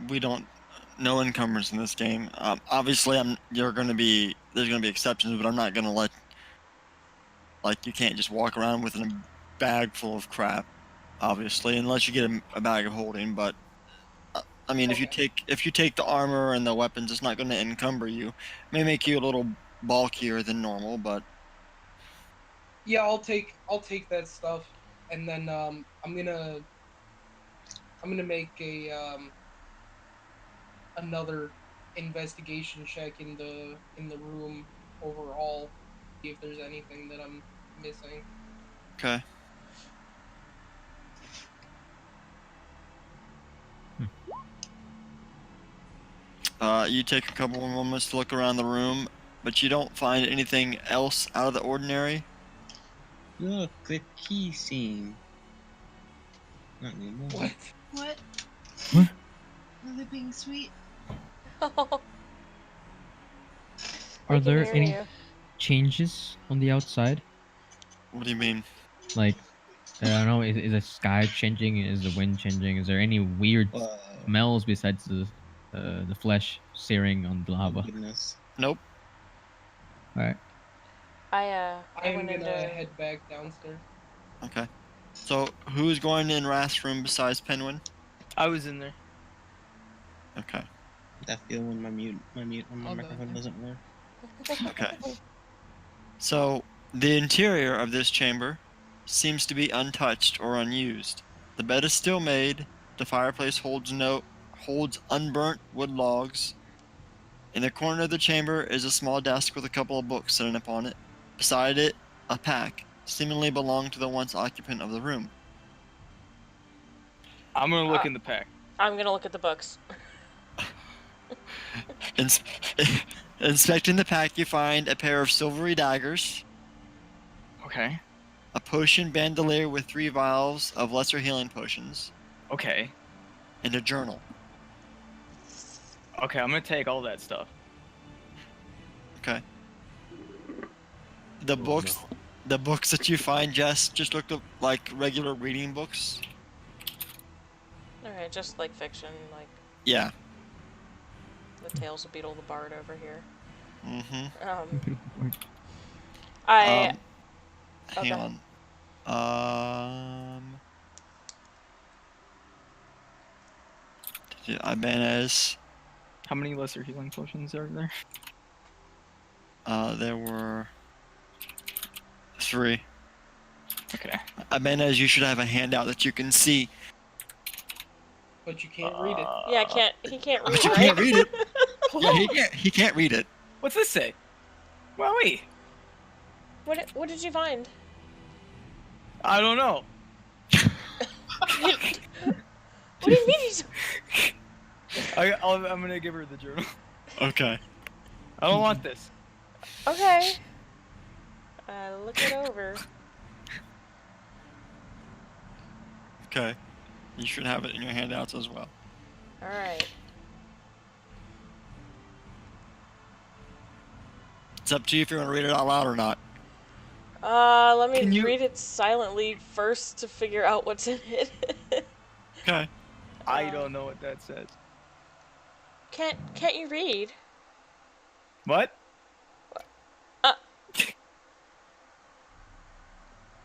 We don't no encumbrance in this game. Obviously, there's gonna be exceptions, but I'm not gonna let you can't just walk around with a bag full of crap. Obviously, unless you get a bag of holding. But I mean, Okay. if you take the armor and the weapons, it's not going to encumber you. It may make you a little bulkier than normal, but Yeah, I'll take that stuff, and then I'm gonna make a another investigation check in the room overall, see if there's anything that I'm missing. okay. You take a couple of moments to look around the room, but you don't find anything else out of the ordinary. Look, the key scene. Not anymore. What? What? What? Are they being sweet? I Are can there hear any you. changes on the outside? What do you mean? Like, I don't know, is the sky changing? Is the wind changing? Is there any weird smells besides the flesh searing on the Oh lava? goodness. Nope. Alright. I am went gonna into. head back downstairs. Okay. So who's going in Rath's room besides Penguin? I was in there. Okay. That feel when my I'll go microphone there. doesn't work. Okay. So the interior of this chamber seems to be untouched or unused. The bed is still made. The fireplace holds unburnt wood logs. In the corner of the chamber is a small desk with a couple of books sitting upon it. Beside it, a pack, seemingly belonged to the once occupant of the room. I'm gonna look in the pack. I'm gonna look at the books. Inspecting the pack, you find a pair of silvery daggers, Okay. a potion bandolier with 3 vials of lesser healing potions, Okay. and a journal. Okay, I'm gonna take all that stuff. Okay. The books, the books that you find, Jess, just look like regular reading books. Alright, just like fiction, like Yeah. the Tales of Beetle the Bard over here. Mm-hmm. I Hang on. Ibanez. How many lesser healing potions are there? There were 3. Okay. Ibanez, you should have a handout that you can see. But you can't read it. yeah, he can't read, You right? can't read it. Yeah, he can't read it. What's this say? Wowie! What did you find? I don't know. What do you mean he's... I'm gonna give her the journal. Okay. I don't want this. Okay. Look it over. Okay. You should have it in your handouts as well. Alright. It's up to you if you want to read it out loud or not. Let me Can you- read it silently first to figure out what's in it. Okay. I don't know what that says. Can't you read? What?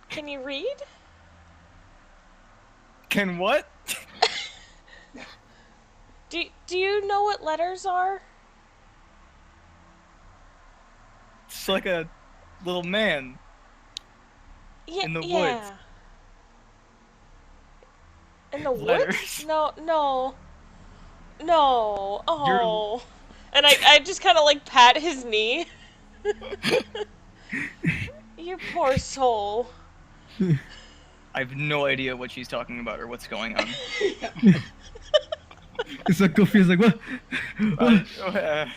Can you read? Can what? Do you know what letters are? It's like a little man. Yeah, In the yeah. woods. In the Letters. woods? No. Oh. And I just kind of like pat his knee. You poor soul. I have no idea what she's talking about or what's going on. It's so confused, like what? Okay.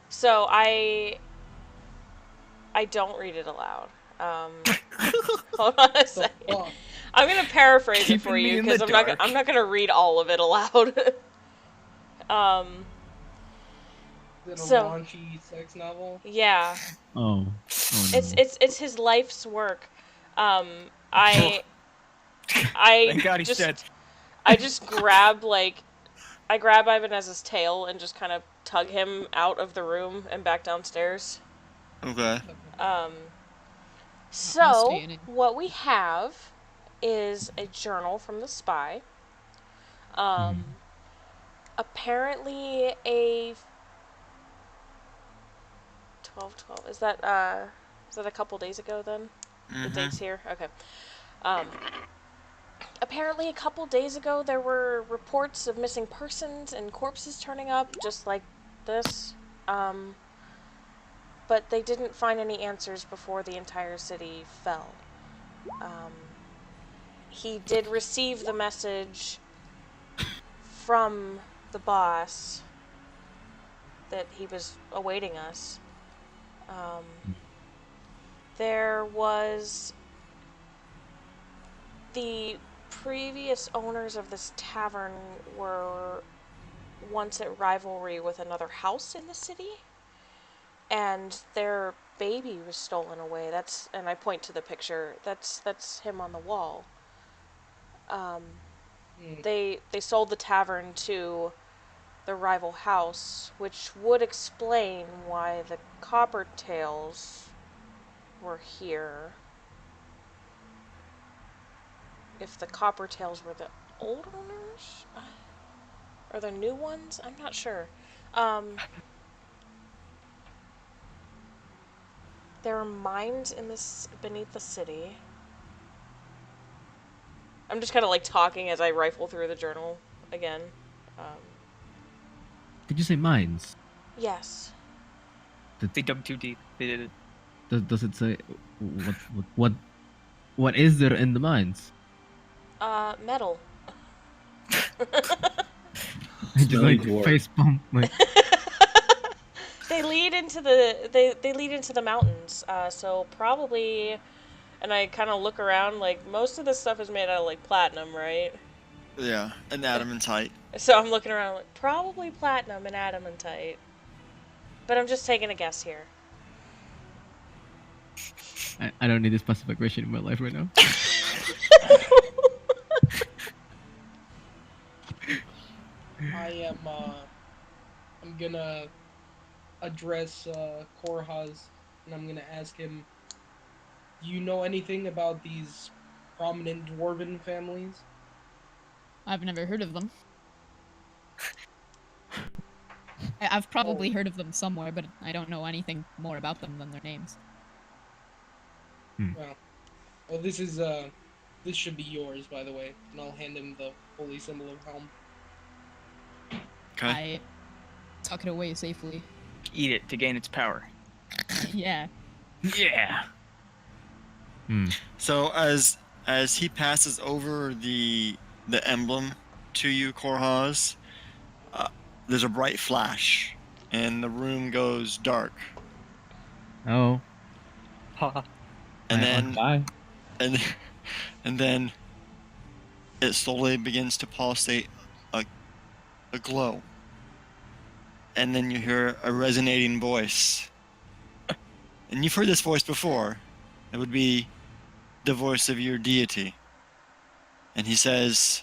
So I don't read it aloud. Hold on a second. Fuck. I'm gonna paraphrase it Keeping for me you in the because dark. I'm not gonna read all of it aloud. Is it a So- raunchy sex novel? Yeah. Oh. Oh no. It's his life's work. I Thank God he's just dead. I just grab I grab Ibanez's tail and just kind of tug him out of the room and back downstairs. Okay. So stay in it. what we have is a journal from the spy. Apparently a 12/12. Is that a couple days ago then? The date's here? Okay. Apparently a couple days ago there were reports of missing persons and corpses turning up, just like this. But they didn't find any answers before the entire city fell. He did receive the message from the boss that he was awaiting us. There was the previous owners of this tavern were once at rivalry with another house in the city, and their baby was stolen away. And I point to the picture. That's him on the wall. They sold the tavern to the rival house, which would explain why the Coppertails were here. If the Coppertails were the old owners? Or the new ones? I'm not sure. There are mines beneath the city. I'm just kind of like talking as I rifle through the journal again. Did you say mines? Yes. They dug too deep. They did it. Does it say what is there in the mines? Metal. I just Smelly like dwarf. face bump like They lead into they lead into the mountains. So probably, and I kind of look around. Like most of this stuff is made out of like platinum, right? Yeah, an adamantite. So I'm looking around like probably platinum and adamantite. But I'm just taking a guess here. I don't need this passive aggression in my life right now. I'm gonna address Korhaz, and I'm gonna ask him, do you know anything about these prominent dwarven families? I've never heard of them. I've probably heard of them somewhere, but I don't know anything more about them than their names. Well, this should be yours, by the way, and I'll hand him the holy symbol of Helm. Okay. I tuck it away safely. Eat it to gain its power. Yeah. Yeah. So as he passes over the emblem to you, Korhaz, there's a bright flash, and the room goes dark. Oh. And then Bye. and then it slowly begins to pulsate a glow. And then you hear a resonating voice. And you've heard this voice before. It would be the voice of your deity. And he says,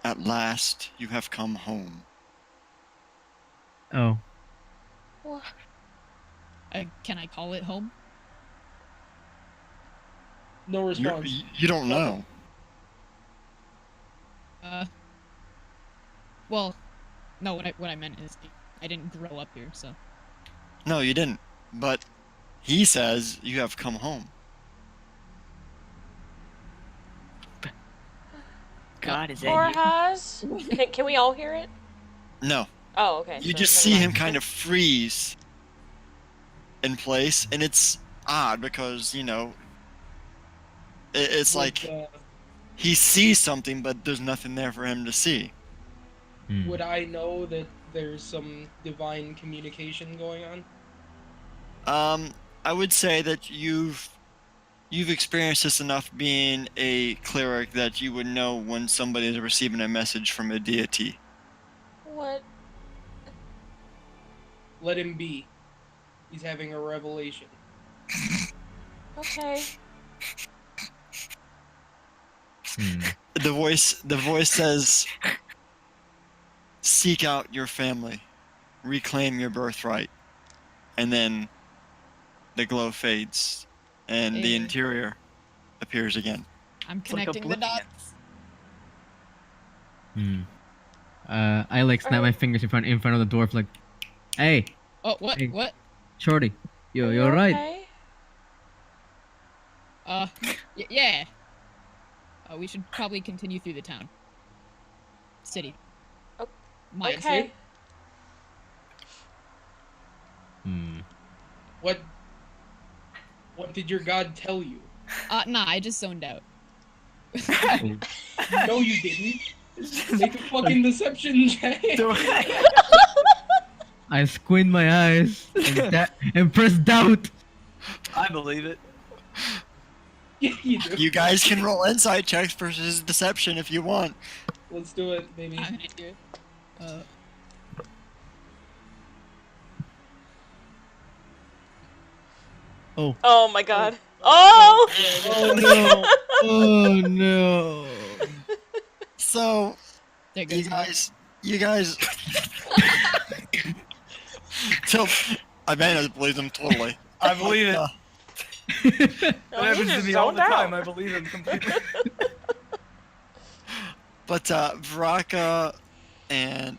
"At last you have come home." Oh. What? Can I call it home? No response. You don't know. Well, no. What I meant is I didn't grow up here, so. No, you didn't. But he says you have come home. God, is that Korhaz? Can we all hear it? No. Oh, okay. You so just never see him mind. kind of freeze in place, and it's odd because, it's like he sees something, but there's nothing there for him to see. Would I know that there's some divine communication going on? I would say that you've experienced this enough being a cleric that you would know when somebody is receiving a message from a deity. What? Let him be. He's having a revelation. Okay. The voice says, "Seek out your family, reclaim your birthright," and then the glow fades, and the Hey. interior appears again. I'm like connecting the Oblivion. dots. I like snap my fingers in front of the dwarf like, hey, Oh, what? Hey. What? shorty, Are you you're right. okay? Yeah. We should probably continue through the town. City. Oh, Mine. Okay. What did your god tell you? Nah, I just zoned out. No, you didn't. Make a fucking deception check. I squint my eyes and press doubt. I believe it. Yeah, you do. You guys can roll insight checks versus deception if you want. Let's do it, baby. I'm gonna do it. Oh my god. Oh! Oh no! Oh no! So, There goes you guys. So, I may not believe them totally. I believe it. Oh, That he happens to just me all the zoned out. time. I believe him completely. But Vraka and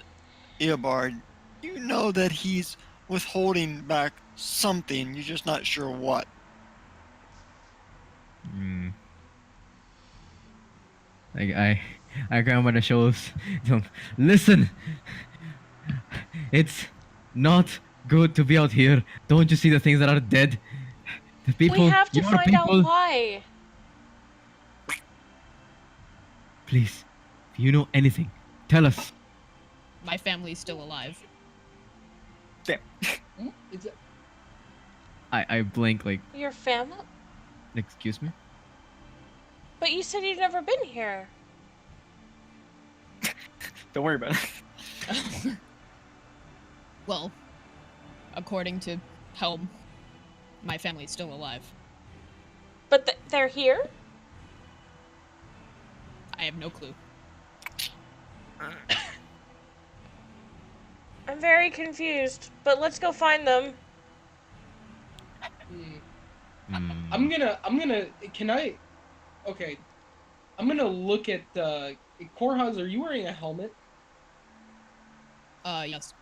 Eobard, you know that he's withholding back something. You're just not sure what. Like I grab him by the shoulders. Listen, it's not good to be out here. Don't you see the things that are dead? The people, we have to your find people, out why. please, if you know anything, tell us. My family's still alive. It's I blink like, Your family? excuse me? But you said you'd never been here. Don't worry about it. Well, according to Helm, my family's still alive. But they're here? I have no clue. I'm very confused, but let's go find them. I'm gonna. Can I? Okay. I'm gonna look at Korhaz. Are you wearing a helmet? Yes.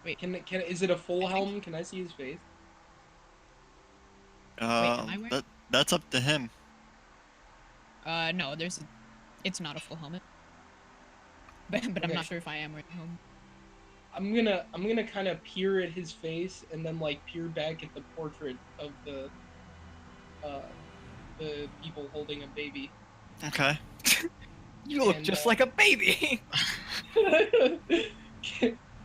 Wait. Is it a full helmet? Can I see his face? am I wearing- That's up to him. No, it's not a full helmet. But I'm Okay. not sure if I am wearing a helmet. I'm gonna kind of peer at his face and then like peer back at the portrait of the people holding a baby. Okay. You look And, just like a baby.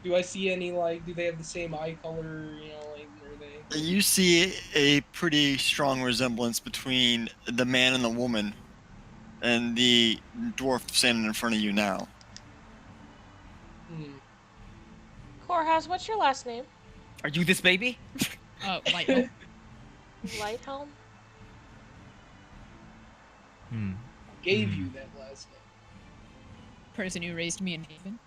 Do I see any like? Do they have the same eye color? You know, like are they? You see a pretty strong resemblance between the man and the woman, and the dwarf standing in front of you now. Korhaz, what's your last name? Are you this baby? Light Helm. Lighthelm? Gave you that last Person who raised me in Haven.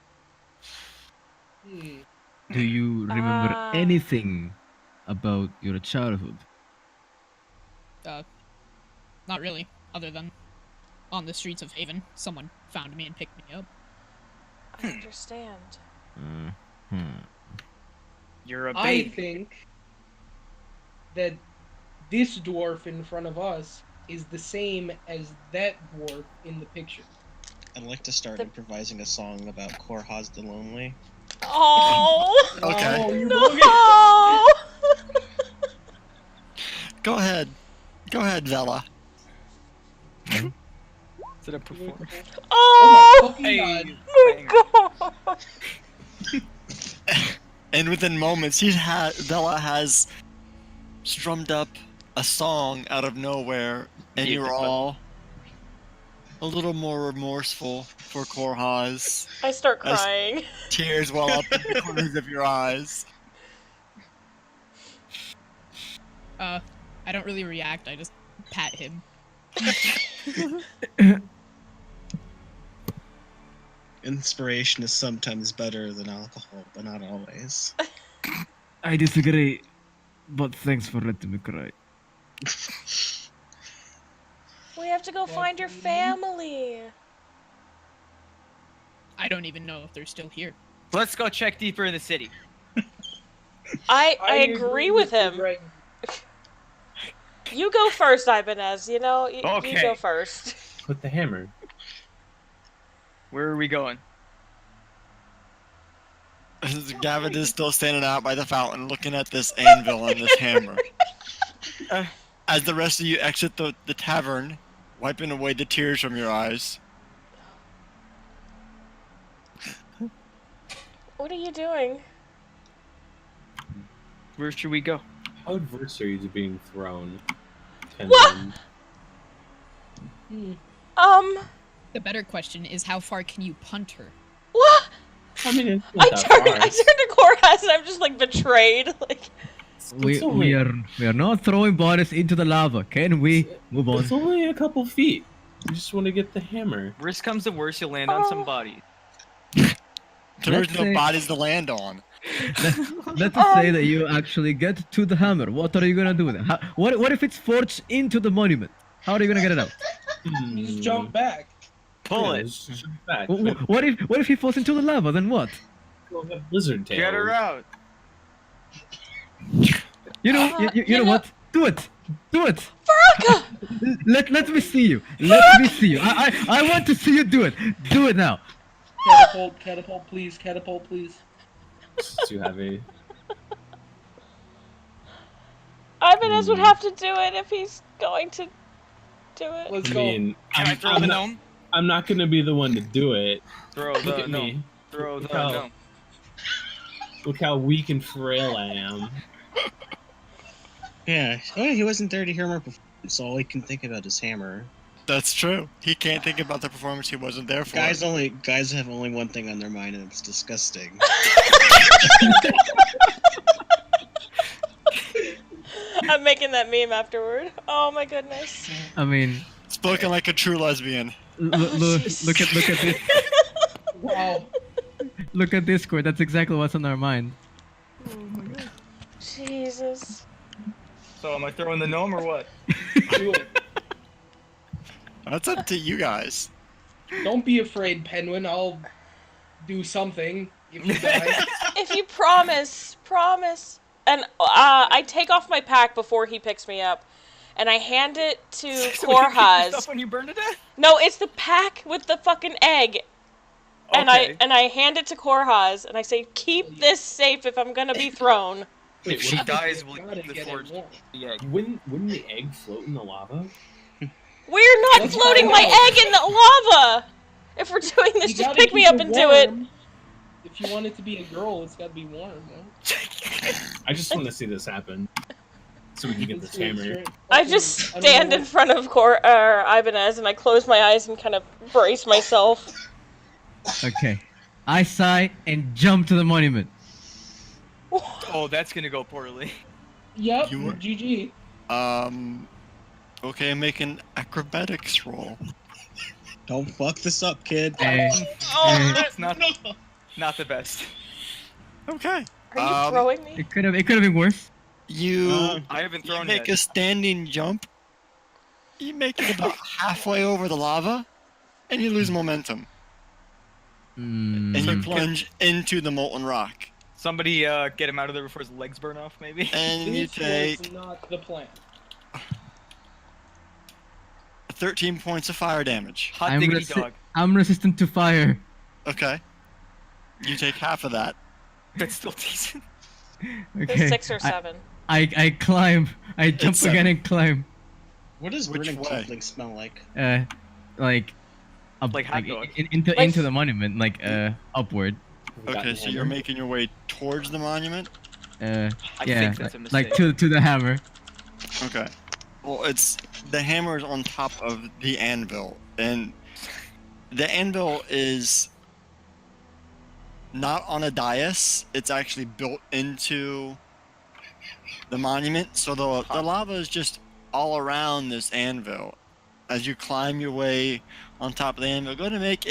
name. Do you remember Ah. anything about your childhood? Not really, other than on the streets of Haven, someone found me and picked me up. I understand. You're a I baby. think that this dwarf in front of us is the same as that dwarf in the picture. I'd like to start improvising a song about Korhaz the Lonely. Oh! Okay. Oh, you're No! Go ahead. Go ahead, Vela. Is it a performance? Oh! fucking God. Hey, God! And within moments, Vela has strummed up a song out of nowhere, and you're all a little more remorseful for Korhaz. I start As- crying. Tears well up in the corners of your eyes. I don't really react, I just pat him. Inspiration is sometimes better than alcohol, but not always. I disagree, but thanks for letting me cry. We have to go find your family. I don't even know if they're still here. let's go check deeper in the city. I agree with him. Right. You go first, Ibanez. You know, you Okay. go first. With the hammer. Where are we going? Gavin is still standing out by the fountain looking at this anvil and this hammer. As the rest of you exit the tavern, wiping away the tears from your eyes. What are you doing? Where should we go? How adverse are you to being thrown? What? The better question is how far can you punt her? What? I mean, it's I not that turned far. to Korhaz and I'm just like betrayed. Like, We only- are not throwing bodies into the lava. Can we move on? It's only a couple feet. You just want to get the hammer. Worst comes to worst, you'll land on some bodies. There's Let's no say- bodies to land on. Let's say that you actually get to the hammer. What are you gonna do with it? What if it's forged into the monument? How are you gonna get it out? You just jump back. Pull Yeah, it. just jump back. What if he falls into the lava? Then what? We'll have blizzard tails. Get her out. You know, you you know know- what? Do it. Do it. Baraka! Let me see you. Let me see you. I want to see you do it. Do it now. Catapult, please. Catapult, please. It's too heavy. Ibanez, Ibanez would have to do it if he's going to do it. Let's I go. mean, Can I throw the gnome? I'm not gonna be the one to do it. Throw Look the at gnome. me. Throw Look the how- gnome. Look how weak and frail I am. Yeah. Oh, he wasn't there to hear my performance, so all he can think about is hammer. That's true. He can't think about the performance he wasn't there for. Guys have only one thing on their mind, and it's disgusting. I'm making that meme afterward. Oh my goodness. I mean, Spoken like a true lesbian. look at this. Wow. Look at Discord. That's exactly what's on our mind. Jesus. So am I throwing the gnome or what? Do it. That's up to you guys. Don't be afraid, Penguin. I'll do something if you die. If you promise. And I take off my pack before he picks me up, and I hand it to So you keep your Korhaz. stuff when you burn to death? No, it's the pack with the fucking egg. And Okay. I hand it to Korhaz, and I say, keep this safe if I'm gonna be thrown. If she dies, we'll Gotta keep the get it forge. warm. The egg. Wouldn't the egg float in the lava? We're not Let's floating find my out. egg in the lava! If we're doing this, You just gotta pick me keep up and do it. warm. If you want it to be a girl, it's gotta be warm, man. I just want to see this happen, so we can get this hammer. I just I don't stand know in front of Ibanez, and I close my eyes and kind of brace myself. Okay. I sigh and jump to the monument. Oh, that's gonna go poorly. Yep, You were- GG. Okay, make an acrobatics roll. Don't fuck this up, kid. Eh, Oh, That's not the best. Okay. are you throwing me? it could have been worse. You, I haven't you thrown make yet. a standing jump. You make it about halfway over the lava, and you lose momentum. Hmm. And you So- plunge into the molten rock. Somebody get him out of there before his legs burn off, maybe. And you This was take not the plan. 13 points of fire damage. Hot I'm, diggity resi- dog. I'm resistant to fire. Okay. You take half of that. That's still decent. Okay. 6 or 7. I climb. I jump It's again 7. and climb. What does Which burning way? tiefling smell like? Like, up, Like hot dog. into Like- the monument, like upward. Okay, so you're making your way towards the monument? Yeah, think that's a like mistake. to the hammer. Okay. Well, it's the hammer is on top of the anvil, and the anvil is not on a dais. It's actually built into the monument, so the lava is just all around this anvil. As you climb your way on top of the anvil, go ahead and make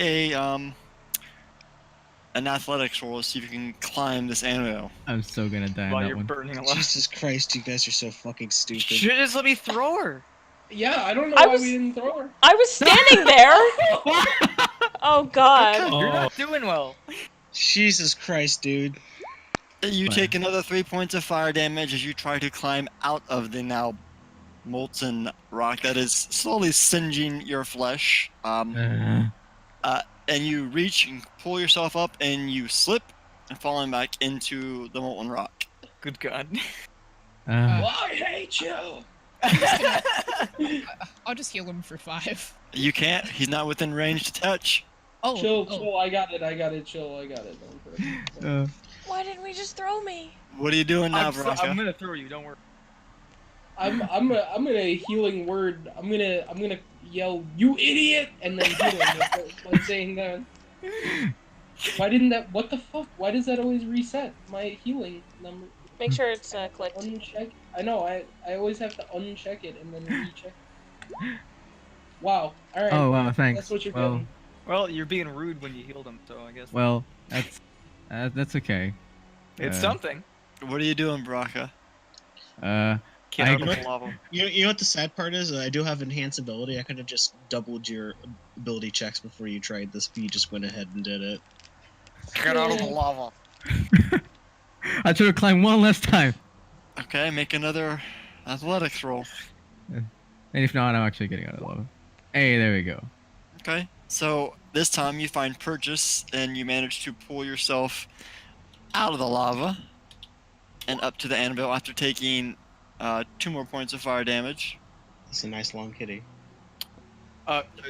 an athletics roll to see if you can climb this anvil. I'm so gonna die While on that you're one. burning a lot. Jesus Christ, you guys are so fucking stupid. Should just let me throw her. Yeah, I don't know I why was- we didn't throw her. I was standing there! Oh god. You're Oh, not doing well. Jesus Christ, dude. You Fire. take another 3 points of fire damage as you try to climb out of the now molten rock that is slowly singeing your flesh. And you reach and pull yourself up, and you slip and falling back into the molten rock. Good God. Well, I hate you. I'll just heal him for 5. You can't. He's not within range to touch. Oh, Chill, oh. chill. I got it. Chill, I got it. Don't worry. Why didn't we just throw me? What are you doing now, I'm Veronica? gonna throw you. Don't worry. I'm gonna healing word. I'm gonna yell, "You idiot!" and then heal him like saying that. Why didn't that? What the fuck? Why does that always reset my healing number? Make sure it's clicked. Uncheck. I know. I always have to uncheck it and then recheck. Wow. All right. Oh wow, thanks. That's what you're well, getting. Well, you're being rude when you healed him, so I guess well, that's okay. it's uh, something. What are you doing, Baraka? Get I- out of the lava. You know what the sad part is? I do have enhanced ability. I could have just doubled your ability checks before you tried this, but you just went ahead and did it. Get out of the lava. I tried to climb one last time, Okay, make another athletics roll. and if not, I'm actually getting out of the lava. Hey, there we go. Okay, so this time you find purchase, and you manage to pull yourself out of the lava and up to the anvil after taking 2 more points of fire damage. It's a nice long kitty.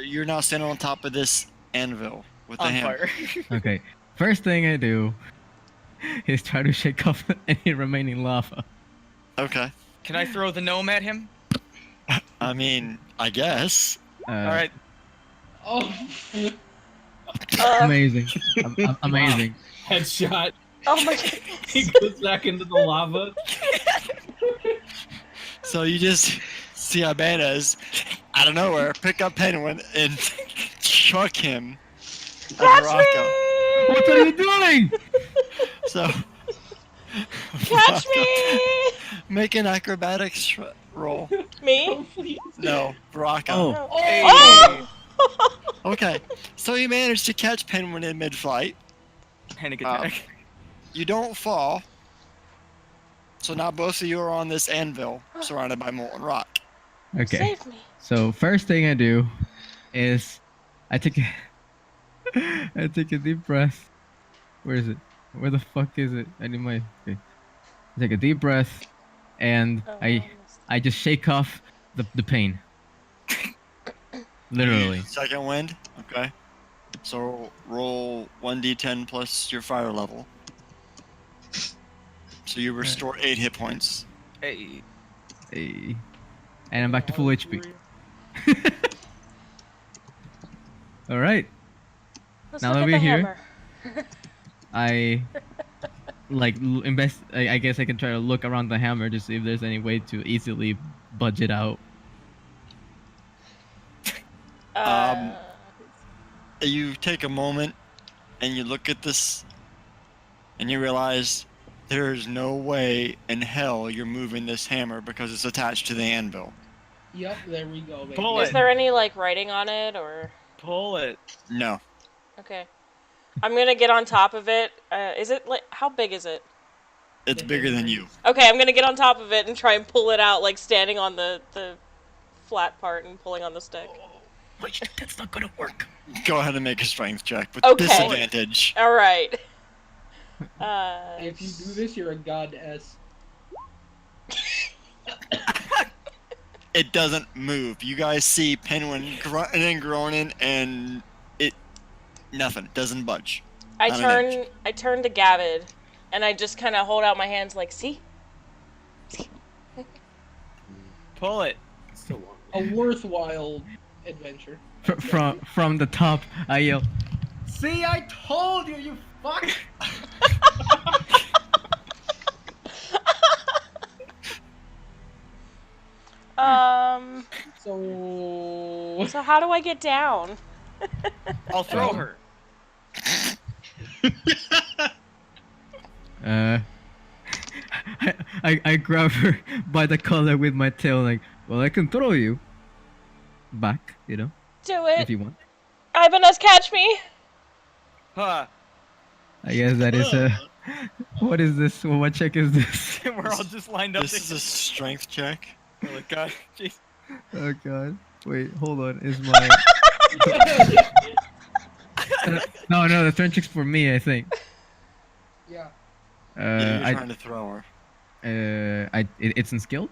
You're now standing on top of this anvil with the On hammer. fire. Okay. First thing I do is try to shake off any remaining lava. Okay. Can I throw the gnome at him? I mean, I guess. All right. Oh, Amazing. Amazing. Headshot. Oh my god. He goes back into the lava. So you just see Ibanez out of nowhere pick up Penguin and chuck him at Catch Rocco. me! What are you doing? So Catch Rocco, me! make an acrobatics roll. Me? please. No, Rocco. Oh. Oh! Okay, so you managed to catch Penguin in mid-flight. Panic attack. You don't fall. So now both of you are on this anvil, surrounded by molten rock. Okay. Save me. So first thing I do is I take a deep breath. Where is it? Where the fuck is it? I need my. Okay. I take a deep breath, and Oh, I just shake off the pain. Literally. Second wind. Okay. So roll 1d10 plus your fire level. So you restore 8 hit points. Hey. Hey. And I'm back to full HP. All right. Let's Now look that at we're the here- hammer. I like invest. I guess I can try to look around the hammer to see if there's any way to easily budget out. You take a moment and you look at this and you realize there's no way in hell you're moving this hammer because it's attached to the anvil. Yep, there we go, baby. Pull Is it. there any like writing on it or? Pull it. No. Okay. I'm gonna get on top of it. Is it like how big is it? It's bigger than you. Okay, I'm gonna get on top of it and try and pull it out, like standing on the flat part and pulling on the stick. Wait, that's not gonna work. Go ahead and make a strength check with Okay. disadvantage. All right. If you do this, you're a goddess. It doesn't move. You guys see Penguin grunting and groaning and nothing. Doesn't budge. I Not an inch. turn to Gavid, and I just kind of hold out my hands like, see? Pull it. Still long. A worthwhile adventure. From the top, I yell, "See, I told you, you fuck!" So So how do I get down? I'll throw her. I grab her by the collar with my tail, like, well, I can throw you back, you know, Do if it. you want. Ibanez, catch me. Huh. I guess that is a. What is this? What check is this? We're all just lined up. This is a strength check. Oh my god. Jeez. Oh god. Wait, hold on. Is my. No, the turn check's for me, I think. yeah. You're trying to throw her. It's in skill?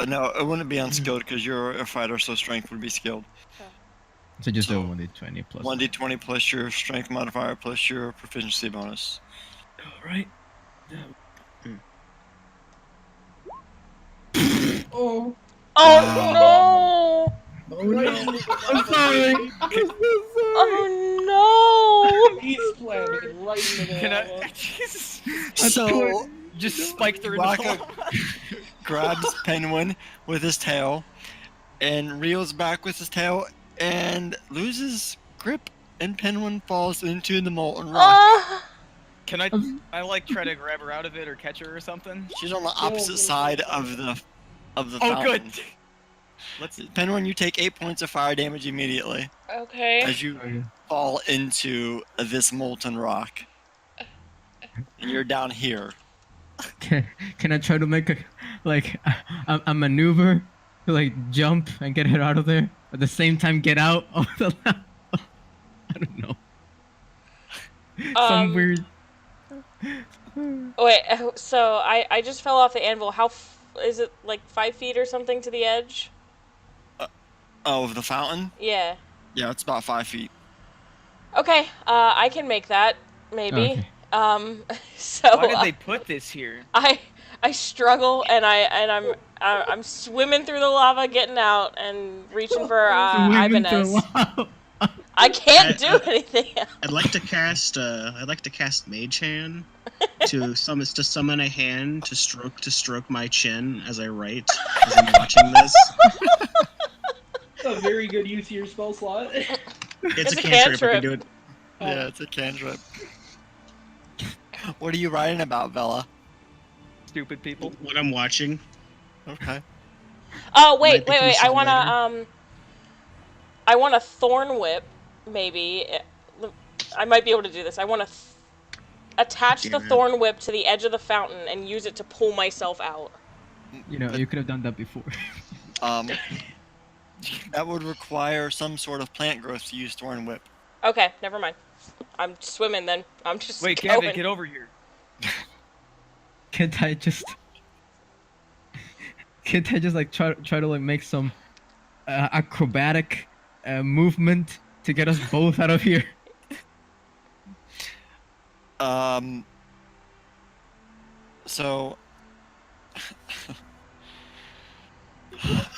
No, it wouldn't be unskilled because you're a fighter, so strength would be skilled. So just So, a 1d20 plus. 1d20 plus your strength modifier plus your proficiency bonus. Alright. Oh. Oh no! Oh no! I'm sorry! Oh no! He's planted right in the Can lava. I? Jesus. So Just spike through the Rocco wall. grabs Penguin with his tail and reels back with his tail and loses grip, and Penguin falls into the molten rock. Ah! Can I like try to grab her out of it or catch her or something? She's on the opposite side of the Oh, fountain. good. Let's Penguin, you take 8 points of fire damage immediately Okay. as you fall into this molten rock, and you're down here. Can I try to make a maneuver to like jump and get her out of there? At the same time get out of the lava? I don't know. Some weird. Wait, so I just fell off the anvil. How Is it like 5 feet or something to the edge? Oh, of the fountain? Yeah. Yeah, it's about 5 feet. Okay, I can make that, maybe. Okay. So Why did they put this here? I struggle and I'm swimming through the lava, getting out and reaching for Swimming through Ibanez. lava. I can't do anything else. I'd like to cast Mage Hand to summon a hand to stroke my chin as I write as I'm watching this. That's a very good use of your spell slot. It's a a cantrip. I cantrip. can do it. Yeah, it's a cantrip. What are you writing about, Bella? Stupid people. What I'm watching. Okay. Oh wait. Might become I some wanna I want a thorn whip, maybe. I might be able to do this. I want to attach the Damn it. thorn whip to the edge of the fountain and use it to pull myself out. You know, you could have done that before. That would require some sort of plant growth to use Thorn Whip. Okay, never mind. I'm swimming then. I'm just Wait, going. Gavin, get over here. Can't I just like try to like make some acrobatic movement to get us both out of here? So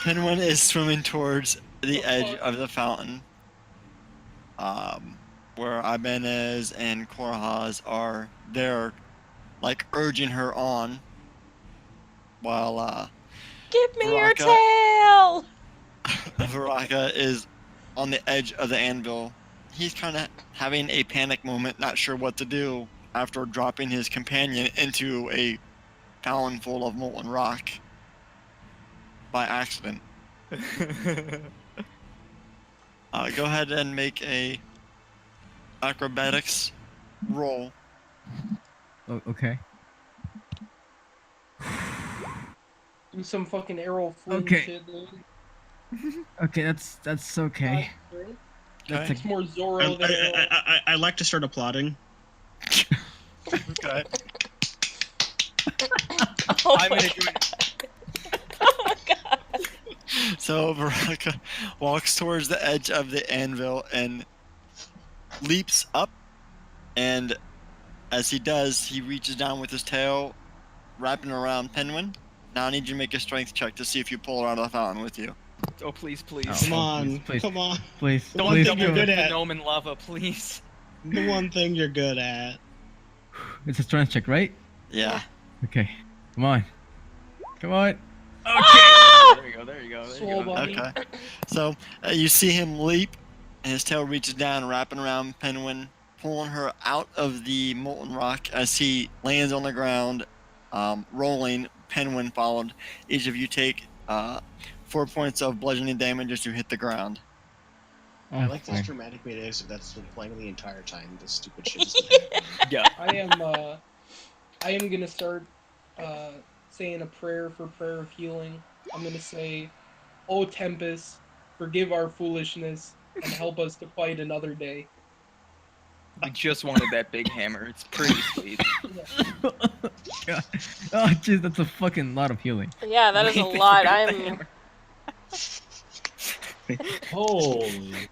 Penguin is swimming towards the edge of the fountain, where Ibanez and Korahaz are there, like urging her on, while Give me your Baraka- tail! Varaka is on the edge of the anvil. He's kind of having a panic moment, not sure what to do after dropping his companion into a fountain full of molten rock by accident. Go ahead and make a acrobatics roll. Oh, okay. Do some fucking arrow fling Okay. shit, dude. Okay, that's okay. That's It's more Zorro than arrow. I like to start applauding. Okay. Oh I'm my gonna do god. it. Oh my god. So Baraka walks towards the edge of the anvil and leaps up, and as he does, he reaches down with his tail, wrapping around Penguin. Now I need you to make a strength check to see if you pull her out of the fountain with you. Oh, please, please. Oh. Come on, please. come on. Please, Don't please think double you're do good it. dip at- the gnome in lava, please. The one thing you're good at. It's a strength check, right? Yeah. Okay. Come on. Come on. Ah! There you go, there you go. There Swole you go. body. Okay. So you see him leap, and his tail reaches down, wrapping around Penguin, pulling her out of the molten rock as he lands on the ground, rolling. Penguin followed. Each of you take 4 points of bludgeoning damage as you hit the ground. Oh, I like fine. this dramatic music that's been playing the entire time. This stupid shit has been happening. Yeah. I am gonna start saying a prayer for prayer of healing. I'm gonna say, "O Tempest, forgive our foolishness and help us to fight another day." I just wanted that big hammer. It's pretty sweet. God. Oh, jeez, that's a fucking lot of healing. Yeah, that is a Thank you lot. for the I'm. hammer. Holy.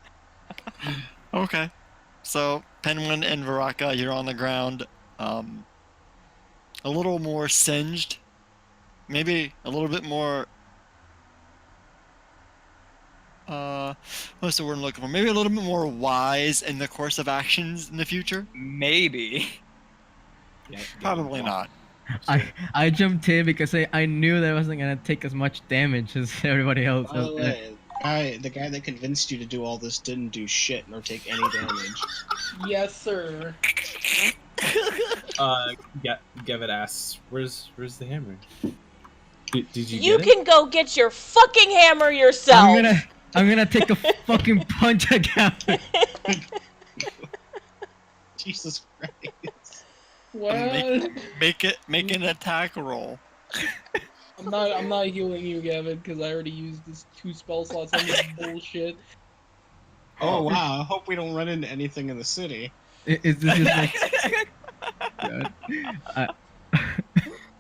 Okay. So Penguin and Varaka, you're on the ground, a little more singed, maybe a little bit more. What's the word I'm looking for? Maybe a little bit more wise in the course of actions in the future. Maybe. Yeah, Probably not. I jumped in because I knew that I wasn't gonna take as much damage as everybody else. By the way, the guy that convinced you to do all this didn't do shit nor take any damage. Yes, sir. Gavin asks, "Where's the hammer? Did you You get it?" can go get your fucking hammer yourself. I'm gonna take a fucking punch at Gavin. Jesus Christ. What? Make an attack roll. I'm not healing you, Gavin, because I already used this 2 spell slots on this bullshit. Oh wow, I hope we don't run into anything in the city. Is this just like? God.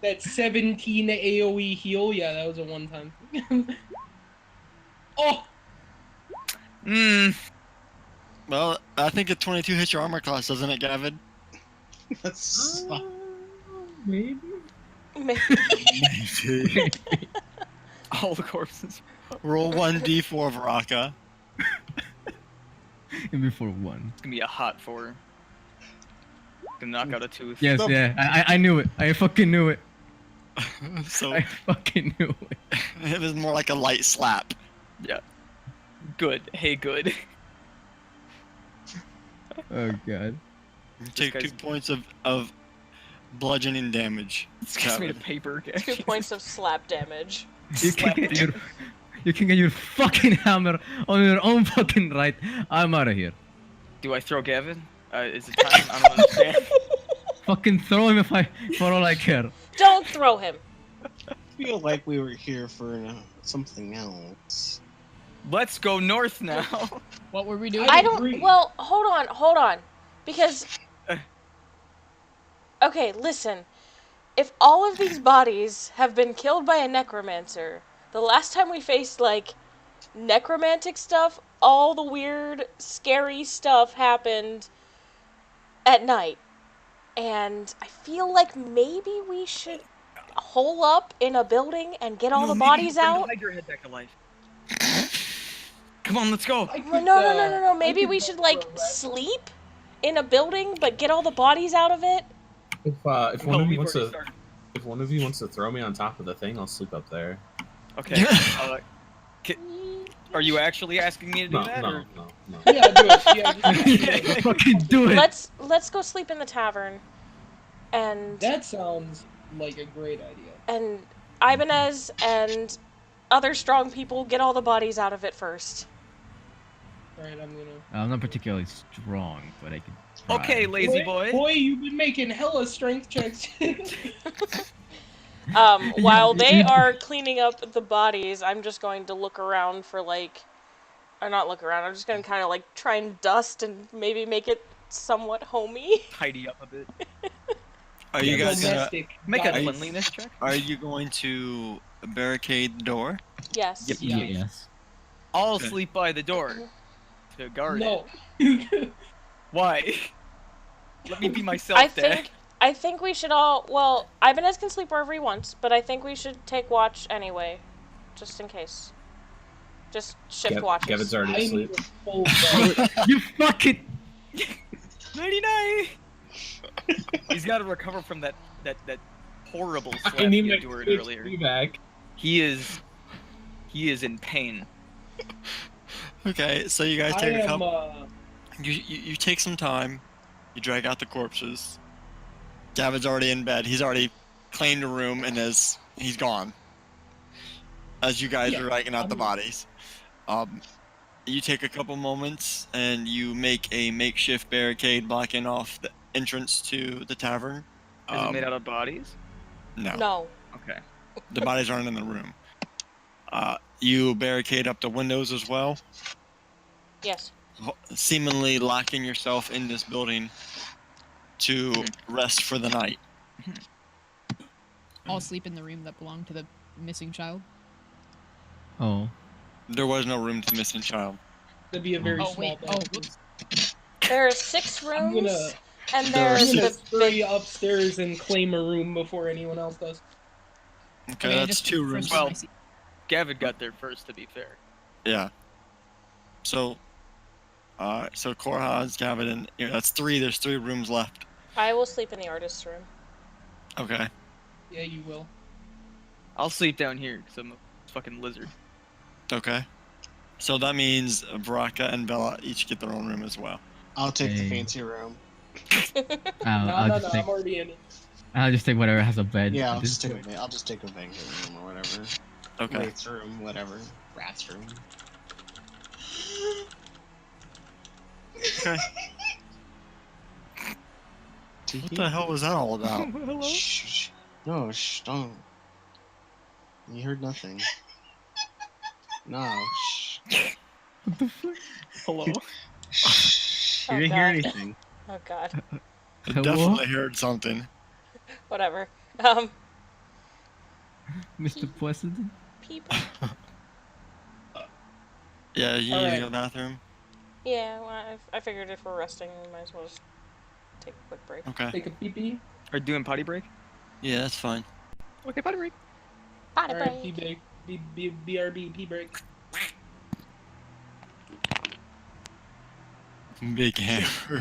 that 17 AoE heal. Yeah, that was a one-time. Oh, Well, I think a 22 hits your armor class, doesn't it, Gavin? That's Maybe. Maybe. All the corpses. Roll 1d4, Varaka. And before 1. It's gonna be a hot 4. Gonna knock out a tooth. Yes, yeah. I knew it. I fucking knew it. So I fucking knew it. it was more like a light slap. Yeah. Good. Hey, good. Oh god. You take guy's- 2 points of bludgeoning damage. This guy's made of Gavin. paper. 2 points of slap damage. You can get your fucking hammer on your own fucking right. I'm out of here. Do I throw Gavin? Is it time? I don't understand. Fucking throw him for all I care. Don't throw him. I feel like we were here for something else. Let's go north now. What were we doing? I don't. agree. Well, hold on, because. Okay, listen. If all of these bodies have been killed by a necromancer, the last time we faced like necromantic stuff, all the weird, scary stuff happened at night, and I feel like maybe we should hole up in a building and get all the bodies out. Hide your head back to life. Come on, let's go. I Well, could, no. I Maybe could we go should for like a rest. sleep in a building, but get all the bodies out of it. If Well, one of you we've wants already to, started. if one of you wants to throw me on top of the thing, I'll sleep up there. Okay. Are you actually asking me to do No, that? no, Or? no, no. Yeah, do it. Yeah, just- Fucking do it. Let's go sleep in the tavern, and that sounds like a great idea. Ibanez and other strong people get all the bodies out of it first. All right, I'm gonna. I'm not particularly strong, but I can try. Okay, lazy boy. Boy, you've been making hella strength checks. While they are cleaning up the bodies, I'm just going to look around for or not look around. I'm just going to kind of like try and dust and maybe make it somewhat homey. Tidy up a bit. Are you guys gonna? Domestic Make a bodies. cleanliness check. Are you going to barricade the door? Yes. Yep. Yes. I'll Okay. sleep by the door to guard No. it. Why? Let me be myself, I think we should all. Well, Ibanez can sleep wherever he wants, but I think we should take watch anyway, just in case. Just shift watches. Gavin's already I asleep. need a full bed. You fucking. 99. He's got to recover from that horrible slap I need he my endured HP earlier. back. He is in pain. Okay, so you guys I take a am. couple. You take some time. You drag out the corpses. Gavin's already in bed. He's already claimed a room and he's gone. As you guys are dragging out the bodies, you take a couple moments and you make a makeshift barricade blocking off the entrance to the tavern. Is it made out of bodies? No, No. Okay. the bodies aren't in the room. You barricade up the windows as well, Yes. seemingly locking yourself in this building to rest for the night. All sleep in the room that belonged to the missing child. Oh. There was no room to the missing child. That'd be a very Oh, small wait. bed. Oh, whoops. There are 6 I'm rooms, gonna. and There are there's I'm gonna the scurry big. upstairs and claim a room before anyone else does. Okay, I that's just 2 first rooms. room I Well- see. Gavin got there first, to be fair. Yeah. So, so Korhaz, Gavin, and that's 3. There's 3 rooms left. I will sleep in the artist's room. Okay. Yeah, you will. I'll sleep down here because I'm a fucking lizard. Okay. So that means Baraka and Bella each get their own room as well. I'll take the Hey. fancy room. No, I'm already in it. I'll just take whatever has a bed. Yeah, at I'll this just take point. I'll just take a banquet room or whatever. Okay. Wraith's room, whatever. Rat's room. Okay. What the hell was that all about? Shh, shh. No, shh, don't. You heard nothing. No, shh. Hello? Shh. You Oh, didn't hear God. anything. Oh God. I definitely heard something. Whatever. Mr. President. People. Yeah, you need to Alright. go to the bathroom. Yeah, well, I figured if we're resting, we might as well just take a quick break. Okay. Take a pee pee. Are you doing potty break? Yeah, that's fine. Okay, potty break. Potty Alright, pee break. break. BRB, pee break. Big hammer.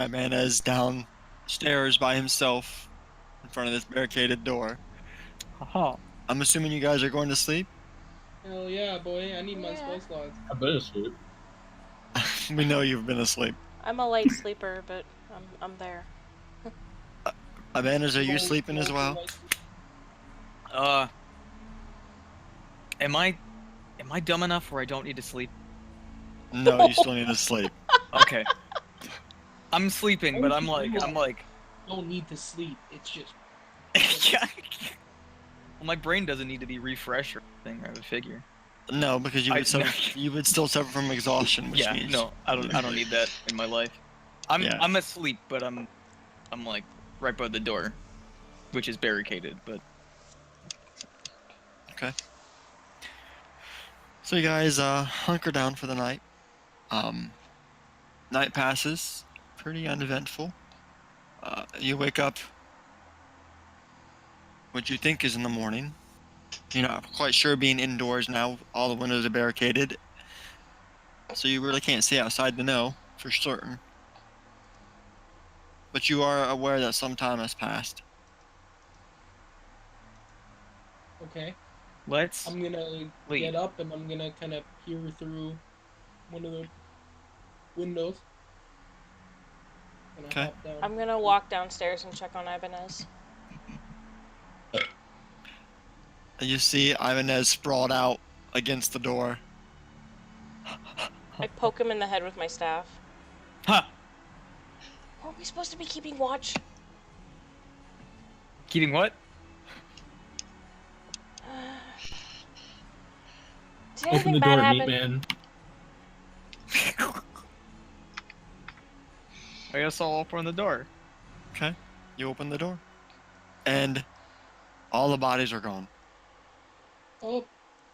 Ibanez downstairs by himself in front of this barricaded door. Haha. I'm assuming you guys are going to sleep? Hell yeah, boy! I need my Yeah. spell slots. I better sleep. We know you've been asleep. I'm a light sleeper, but I'm there. Ibanez, are you Roll- sleeping roll as for well? light- Am I dumb enough where I don't need to sleep? No, you still need to sleep. Okay. I'm sleeping, but I'm like, Don't need to sleep. It's just yeah. Well, my brain doesn't need to be refreshed or anything, I would figure. No, because you I- would you would still suffer from exhaustion, which Yeah, means no, I don't need that in my life. Yeah. I'm asleep, but I'm like right by the door, which is barricaded, but Okay. So you guys hunker down for the night. Night passes, pretty uneventful. You wake up what you think is in the morning. You're not quite sure being indoors now. All the windows are barricaded. So you really can't see outside to know for certain. But you are aware that some time has passed. okay. let's I'm gonna Leave. get up and I'm gonna kind of peer through one of the windows. Gonna Okay. hop down. I'm gonna walk downstairs and check on Ibanez. And you see Ibanez sprawled out against the door. I poke him in the head with my staff. Huh. Are we supposed to be keeping watch? Keeping what? Did Open anything the bad door, happen? meat man. I guess I'll open the door. Okay. You open the door. And all the bodies are gone. Oh,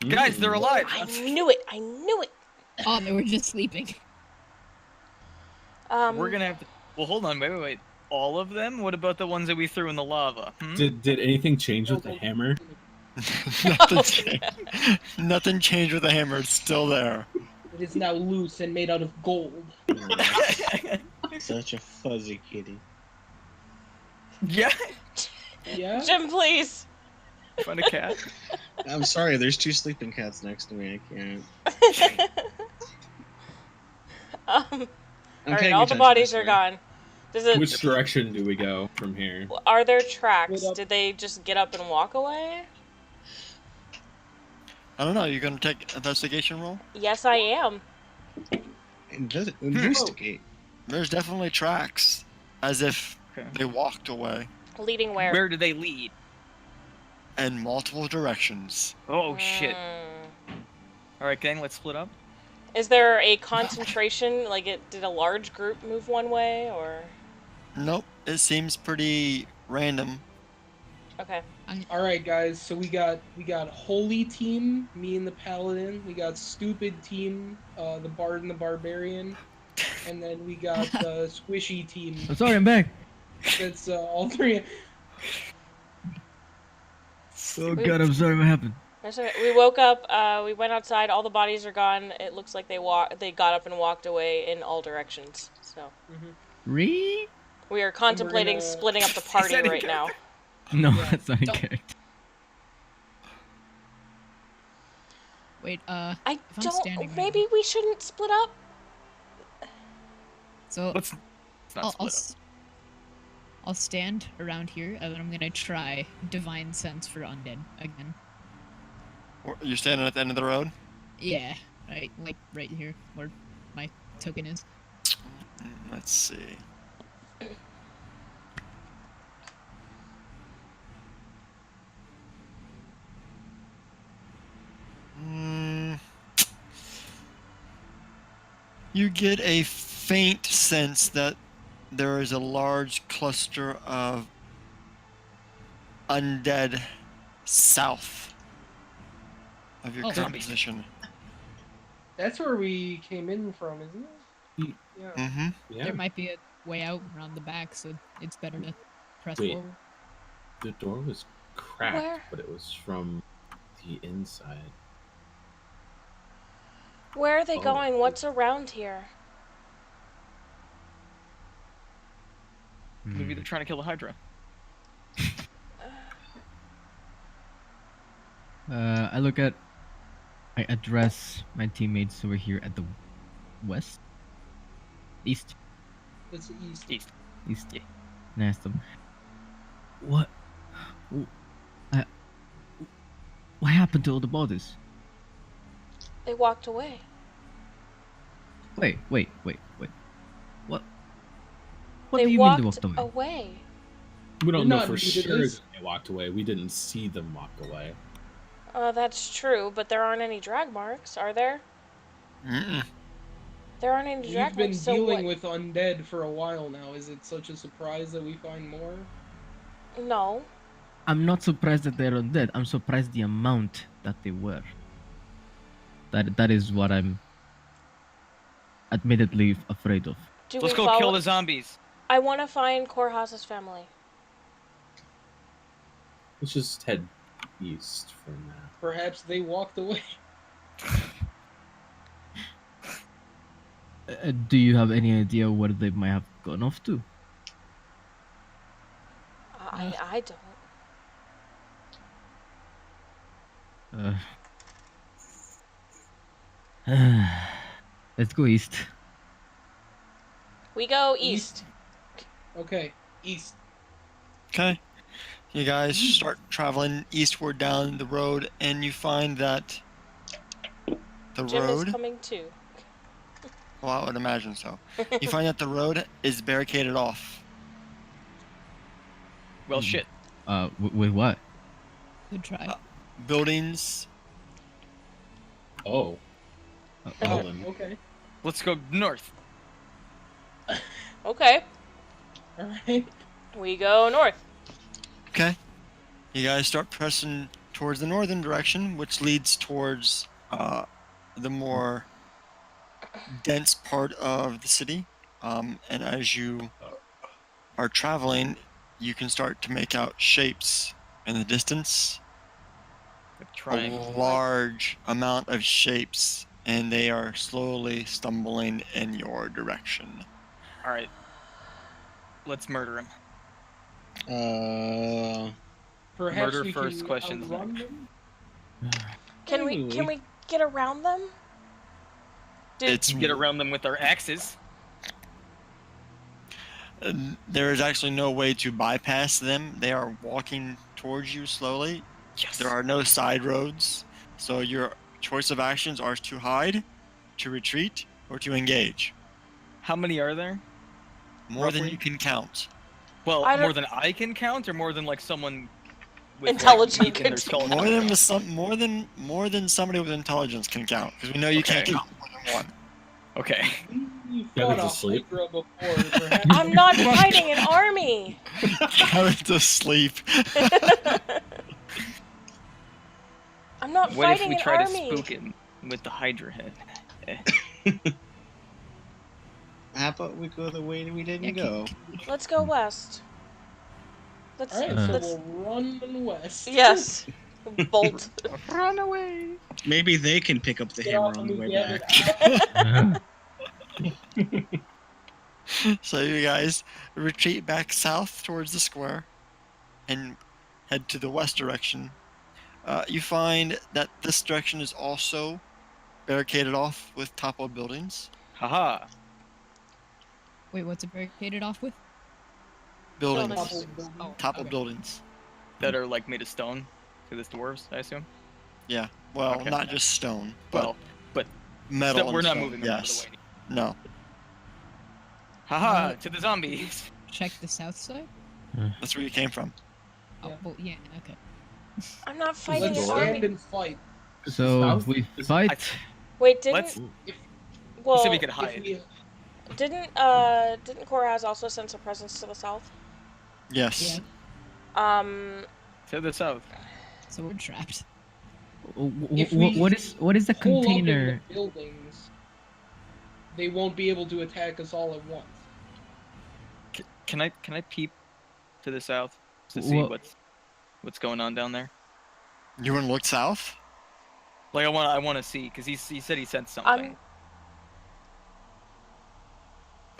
Guys, they're alive. I knew it! I knew it! Oh, they were just sleeping. We're gonna have to. Well, hold on. Wait. All of them? What about the ones that we threw in the lava? Hmm? Did anything change with the hammer? Nothing changed with the hammer. It's still there. it is now loose and made out of gold. Such a fuzzy kitty. Yeah. Yeah. Jim, please! Find a cat. I'm sorry, there's 2 sleeping cats next to me. I can't. Alright, paying all the attention, bodies I are swear. gone. Does it... Which direction do we go from here? Are there tracks? Get up. Did they just get up and walk away? I don't know. You gonna take an investigation roll? Yes, I am. Investigate. There's definitely tracks, as if Okay. they walked away Leading where? Where do they lead? in multiple directions. Oh shit. Hmm. All right, gang, let's split up. Is there a concentration? Like, did a large group move one way, or? Nope. It seems pretty random. Okay. All right, guys. So we got holy team, me and the paladin. We got stupid team, the bard and the barbarian, and then we got squishy team. I'm sorry, I'm back. That's all three. Oh god, I'm sorry, what happened? That's okay. We woke up. We went outside. All the bodies are gone. It looks like they got up and walked away in all directions. So Re? we are contemplating gonna- splitting up the party said it right now. No, Yeah. that's not in Don't- character. Wait, I If I'm standing don't. right Maybe we shouldn't split up. so Let's not I'll, split up. I'll stand around here, and then I'm gonna try divine sense for undead again. You're standing at the end of the road? Yeah, right, like right here where my token is. Let's see. You get a faint sense that there is a large cluster of undead south of your Oh, current zombies. position. That's where we came in from, isn't it? Yeah. Mm-hmm. Yeah. There might be a way out around the back, so it's better to press Wait. forward. The door was cracked, Where? but it was from the inside. Where are they Oh. going? What's around here? Maybe they're trying to kill the Hydra. I address my teammates over here at the west, east, It's east. east, Yeah. and I ask them, what, I, what happened to all the bodies? They walked away. Wait. What? What They do you mean they walked walked away? away. We don't You're know not for new to sure this. that they walked away. We didn't see them walk away. That's true, but there aren't any drag marks, are there? Mm-mm. There aren't any We've drag been marks, so dealing what? with undead for a while now. Is it such a surprise that we find more? No. I'm not surprised that they're undead. I'm surprised the amount that they were. That is what I'm admittedly afraid of. Do Let's we go follow? kill the zombies. I want to find Korhas's family. Let's just head east from now. Perhaps they walked away. Do you have any idea where they might have gone off to? I don't. Let's go east. We go east. Okay, east. Okay. You guys start traveling eastward down the road, and you find that the Jim is road. coming too. Well, I would imagine so. You find that the road is barricaded off. Well, shit. With what? Good try. Buildings. Oh. Well then. Okay. Let's go north. Okay, Alright. we go north. Okay. You guys start pressing towards the northern direction, which leads towards the more dense part of the city. And as you are traveling, you can start to make out shapes in the distance. A large amount of shapes, and they are slowly stumbling in your direction. All right. Let's murder him. Perhaps Murder we first, can questions outrun next. them? Can we get around them? It's Get around them with our axes. There is actually no way to bypass them. They are walking towards you slowly. Yes. There are no side roads, so your choice of actions are to hide, to retreat, or to engage. How many are there? More than Roughly? you can count. Well, I don't- more than I can count, or more than like someone with Intelligent like, meat in their could skull. More than somebody with intelligence can count, because we know you can't Okay. count more than one. Okay. We've Gather fought to a sleep. Hydra before. Perhaps I'm not fighting an army. Going to sleep. I'm not What if fighting we an try army. to spook him with the Hydra head? How about we go the way we didn't go? Let's go west. Let's Alright, so let's we'll run west. yes. Bolt. Run away! Maybe they can pick up the Get hammer off on the and way get back. it. So you guys retreat back south towards the square and head to the west direction. You find that this direction is also barricaded off with toppled buildings. Haha. Wait, what's it barricaded off with? Buildings. Buildings. Oh, Toppled okay. buildings. That are like made of stone. To this dwarves, I assume. Yeah. Well, Okay. not just stone, but Well, but metal. still, and we're not stone. moving them Yes. out of the way. No. Haha, to the zombies. Check the south side? That's where you came from. Oh, Yeah. well, yeah, okay. I'm not fighting Let's an Door. stand army. and fight. So South we is- fight. Wait, didn't Let's. well You said we could If hide. we, didn't Korhas also sense a presence to the south? Yes. Yeah, To the south. so we're trapped. If we What is the hole up in container? the buildings, they won't be able to attack us all at once. Can I peep to the south to see Wha- what's going on down there? You want to look south? Like I want to see because he said he sensed something.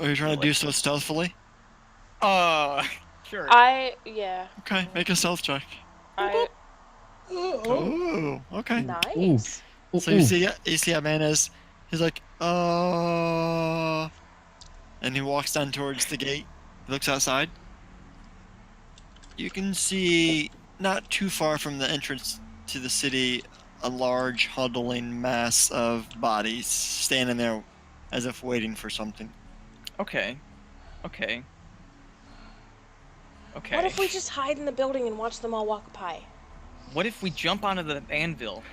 Are you trying to do so stealthily? Sure. Yeah. Okay, make a stealth check. Oh. Ooh, okay. Nice. So you see a man as he's like, and he walks down towards the gate. He looks outside. You can see not too far from the entrance to the city a large huddling mass of bodies standing there as if waiting for something. Okay. Okay. What if we just hide in the building and watch them all walk by? What if we jump onto the anvil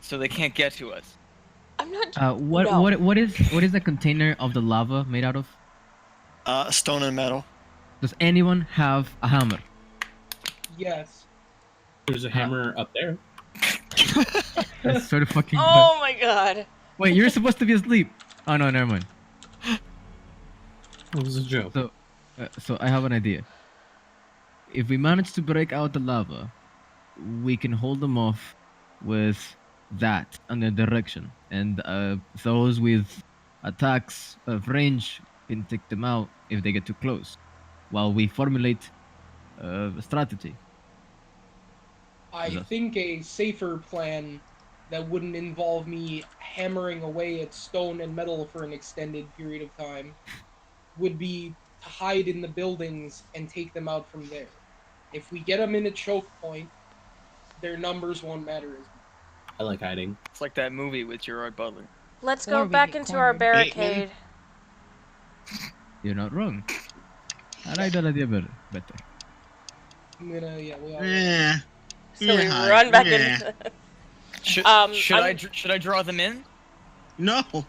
so they can't get to us? I'm not. What is the container of the lava made out of? Stone and metal. Does anyone have a hammer? Yes. There's a hammer up there. That's sort of fucking. Oh my god. Wait, you're supposed to be asleep. Oh no, never mind. It was a joke. So I have an idea. If we manage to break out the lava, we can hold them off with that under direction, and those with attacks of range can take them out if they get too close, while we formulate a strategy. I think a safer plan that wouldn't involve me hammering away at stone and metal for an extended period of time would be to hide in the buildings and take them out from there. If we get them in a choke point, their numbers won't matter as much. I like hiding. It's like that movie with Gerard Butler. Let's Or go we back get into our cornered. barricade. You're not wrong. I like that idea better. I'm gonna, we all. Yeah. So we Yeah, run back yeah. in. Should I'm- I draw them in? No. No,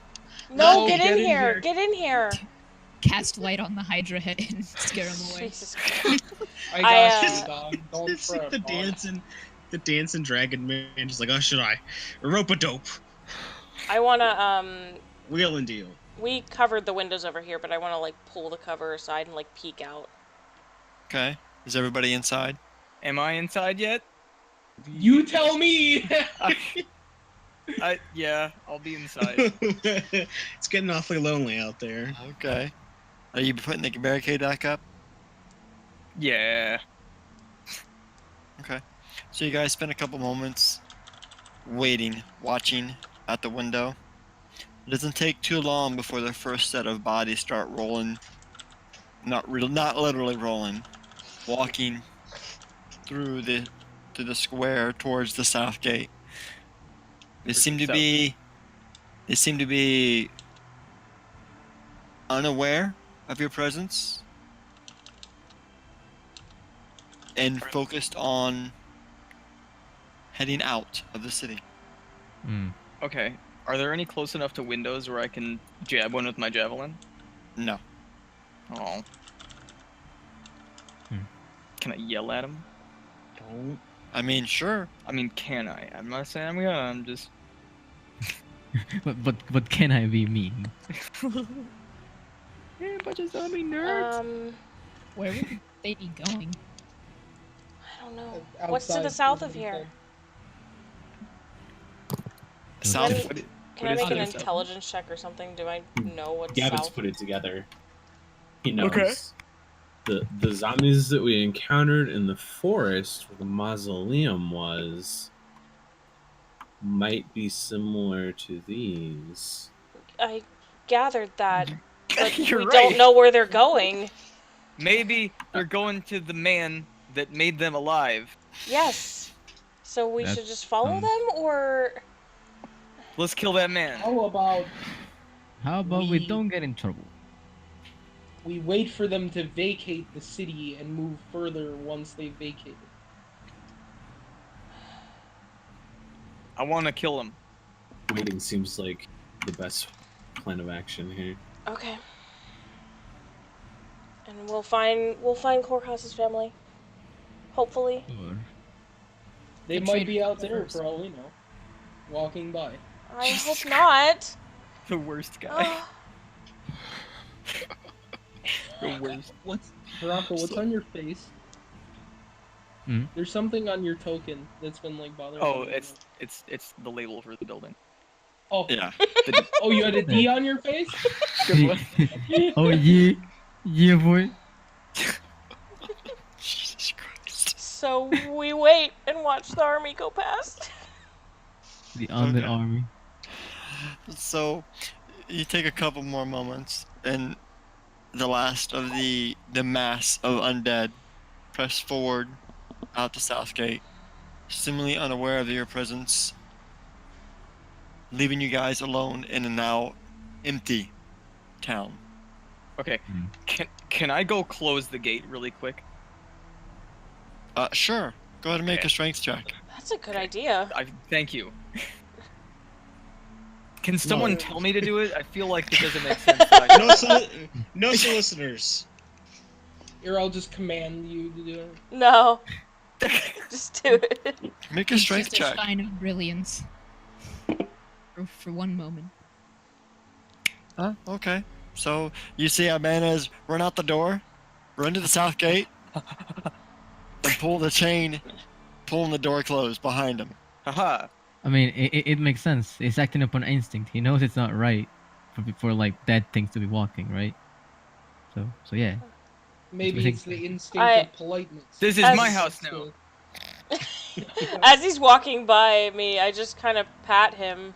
No, get get in in here. here. Get in here. Cast light on the Hydra head and scare him away. Jesus Christ. I got I, you, dog. Don't It's like trip, dog. the dancing dragon man, just like, oh, should I? Rope a dope. I wanna, Wheel and deal. we covered the windows over here, but I wanna, like, pull the cover aside and, like, peek out. Okay. Is everybody inside? Am I inside yet? You tell me! Yeah, I'll be inside. It's getting awfully lonely out there. Okay. Are you putting the barricade back up? Yeah. Okay. So you guys spend a couple moments waiting, watching at the window. It doesn't take too long before the first set of bodies start rolling. Not literally rolling. Walking through the square towards the south gate. They seem to be unaware of your presence and focused on heading out of the city. Okay. Are there any close enough to windows where I can jab one with my javelin? No. Oh. Can I yell at him? Don't. I mean, sure. I mean, can I? I'm not saying I'm gonna. I'm just. But can I be mean? Yeah, bunch of zombie nerds. Where would they be going? I don't know. Outside What's to the south of here? South. Can I make an intelligence check or something? Do I know what's Gavin's south? put it together. He knows. Okay. The zombies that we encountered in the forest where the mausoleum was might be similar to these. I gathered that, but You're we right. don't know where they're going. Maybe they're going to the man that made them alive. Yes. So we That should just follow sounds- them, or Let's kill that man. How about How about we We- don't get in trouble? we wait for them to vacate the city and move further once they vacated? I want to kill him. Waiting seems like the best plan of action here. okay. And we'll find Korkas's family. Hopefully. They The might traitor be out comes there first. for all we know, walking by. I hope not. The worst guy. Oh, The worst. Veronica, what's on your face? Hmm? There's something on your token that's been like bothering Oh, me. it's the label for the building. Oh, Yeah. oh, you had a D on your face? Good one. Oh yeah, yeah boy. Jesus Christ. So we wait and watch the army go past. The undead Okay. army. So, you take a couple more moments, and the last of the mass of undead press forward out the south gate, seemingly unaware of your presence, leaving you guys alone in a now empty town. Okay. Hmm. Can I go close the gate really quick? Sure. Go ahead and make Okay. a strength check. That's a good idea. Thank you. Can someone tell me to do it? I feel like it doesn't make sense. That I No solicitors. Here, I'll just command you to do it. No. Just do it. Make a It's strength just a check. shine of brilliance. For one moment. Okay. So, you see Ibanez run out the door, run to the south gate, and pull the chain, pulling the door closed behind him. Haha. I mean, it makes sense. It's acting upon instinct. He knows it's not right for like dead things to be walking, right? So yeah. Maybe it's the instinct I- of politeness. This is As- my house now. As he's walking by me, I just kind of pat him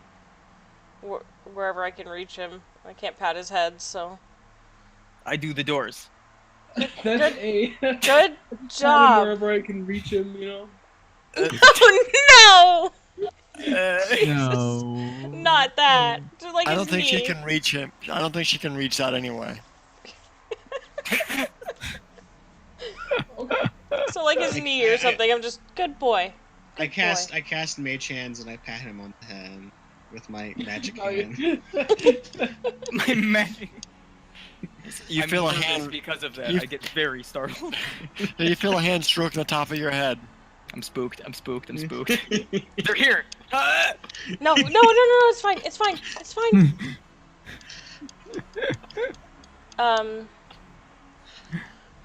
wherever I can reach him. I can't pat his head, so. I do the doors. That's a Good pat him job. wherever I can reach him, you know. Oh No. no! Not that. Just like I his don't think she knee. can reach him. I don't think she can reach that anyway. So like his knee or something. I'm just good boy. I Good cast boy. mage hands and I pat him on the head with my magic Oh, hand. yeah. My magic. You I'm feel a nervous hand. because of that. you- I get very startled. You feel a hand stroking the top of your head. I'm spooked. I'm spooked. I'm spooked. They're here. Ah! No, it's fine. It's fine. It's fine.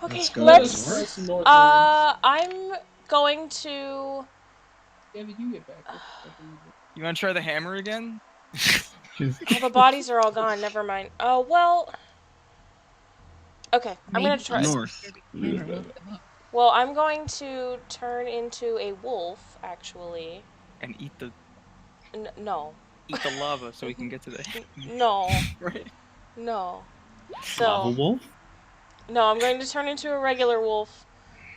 Okay, Let's go let's. north. I'm going to. Yeah, but you get back. You want to try the hammer again? Just Oh, the bodies are all gone. Never mind. Oh well. Okay, I'm gonna Maybe try. North. Hammer will come up. Well, I'm going to turn into a wolf. Actually, And eat the no, lava so we can get to the. no, Right. no. Lava So wolf? no, I'm going to turn into a regular wolf,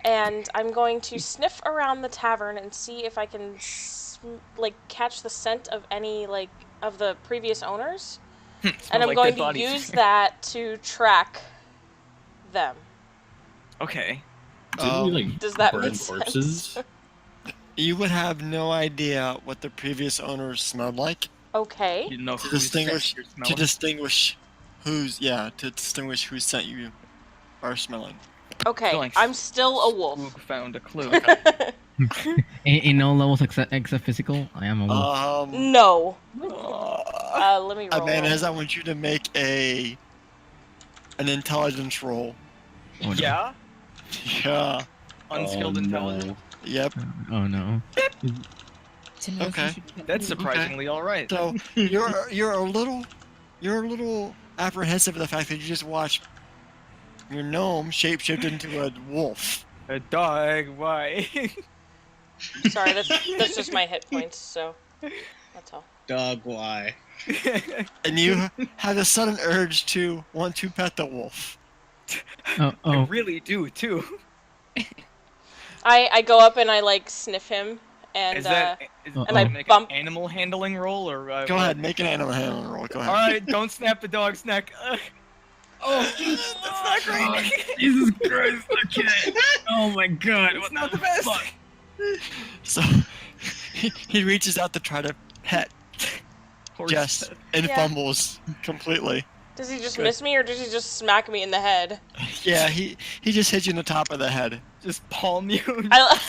and I'm going to sniff around the tavern and see if I can catch the scent of any of the previous owners, and Smells I'm like going dead to bodies. use that to track them. Okay. Didn't we like Does that burn make sense? corpses? You would have no idea what the previous owners smelled like. Okay. You didn't know To whose distinguish- scent you're To smelling. distinguish whose scent you are smelling. Okay. Feeling I'm still a wolf. Spook found a clue. in all levels except physical, I am a wolf. No. Aw. Let me roll. Ibanez, I want you to make an intelligence roll. Oh, no. Yeah. Yeah. Unskilled Oh, intelligence. no. Yep. Oh no. To know if Okay. you should get That's rid of- surprisingly all right. So you're a little apprehensive of the fact that you just watched your gnome shapeshift into a wolf. A dog. Why? Sorry, that's just my hit points, so that's all. Dog, why? And you have a sudden urge to want to pet the wolf. Oh I oh. really do too. I go up and I sniff him and Is that And I make bump- an animal handling roll or? Go ahead, make an animal handling roll. Go ahead. All right, don't snap the dog's neck. Oh, that's not great. Jesus Christ! Okay. Oh my God! It's not the best. So he reaches out to try to pet Horse Jess pet. and Yeah. fumbles completely. does he just Good. miss me or does he just smack me in the head? Yeah, he just hits you in the top of the head. Just palm you. I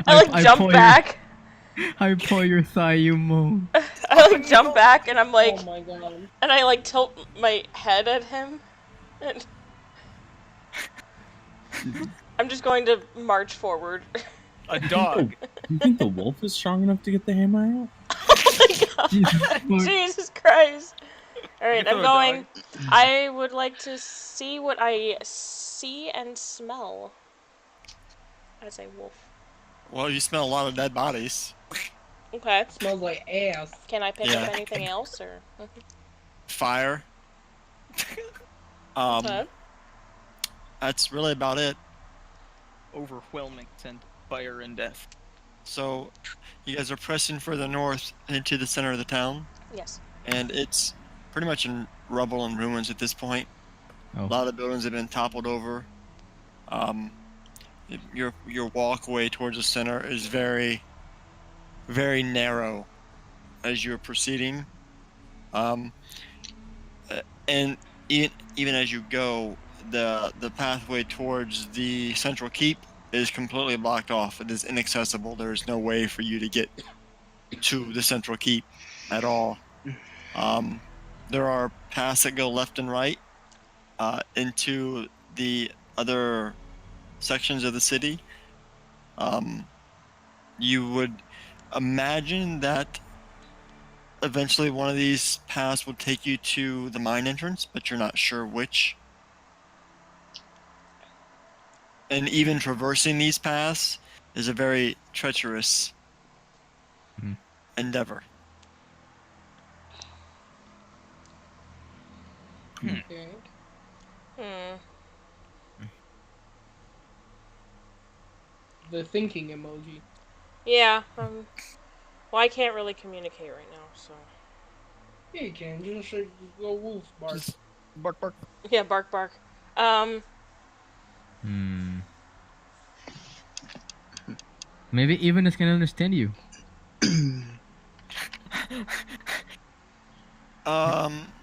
I jump pull back. I pull your thigh, you moan. I jump back and I'm Oh my god. and I tilt my head at him. And I'm just going to march forward. A dog. You think the wolf is strong enough to get the hammer out? Oh my god. Jesus fuck. Jesus Christ. All right, You can I'm throw a going. dog. I would like to see what I see and smell as a wolf. Well, you smell a lot of dead bodies. Okay. Smells like ass. Can I pick Yeah. up anything else or? Fire. Okay. That's really about it. Overwhelming scent, fire and death. So, you guys are pressing further north into the center of the town, Yes. and it's pretty much in rubble and ruins at this point. Oh. A lot of buildings have been toppled over. Your walkway towards the center is very, very narrow as you're proceeding. And even as you go, the pathway towards the central keep is completely blocked off. It is inaccessible. There is no way for you to get to the central keep at all. There are paths that go left and right into the other sections of the city. You would imagine that eventually one of these paths will take you to the mine entrance, but you're not sure which. And even traversing these paths is a very treacherous endeavor. Okay. The thinking emoji. Yeah. Well, I can't really communicate right now, so. Yeah, you can. Just go wolf bark. Just bark, bark. Yeah, bark, bark. Maybe Evanis can understand you.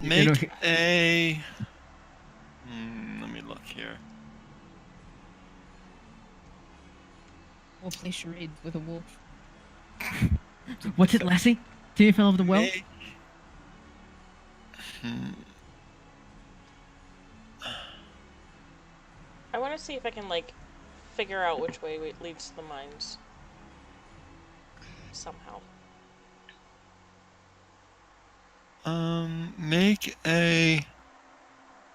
Make a. Let me look here. We'll play charades with a wolf. What's it, Lassie? Timmy fell off the well? I want to see if I can like figure out which way it leads to the mines. Somehow. Make a.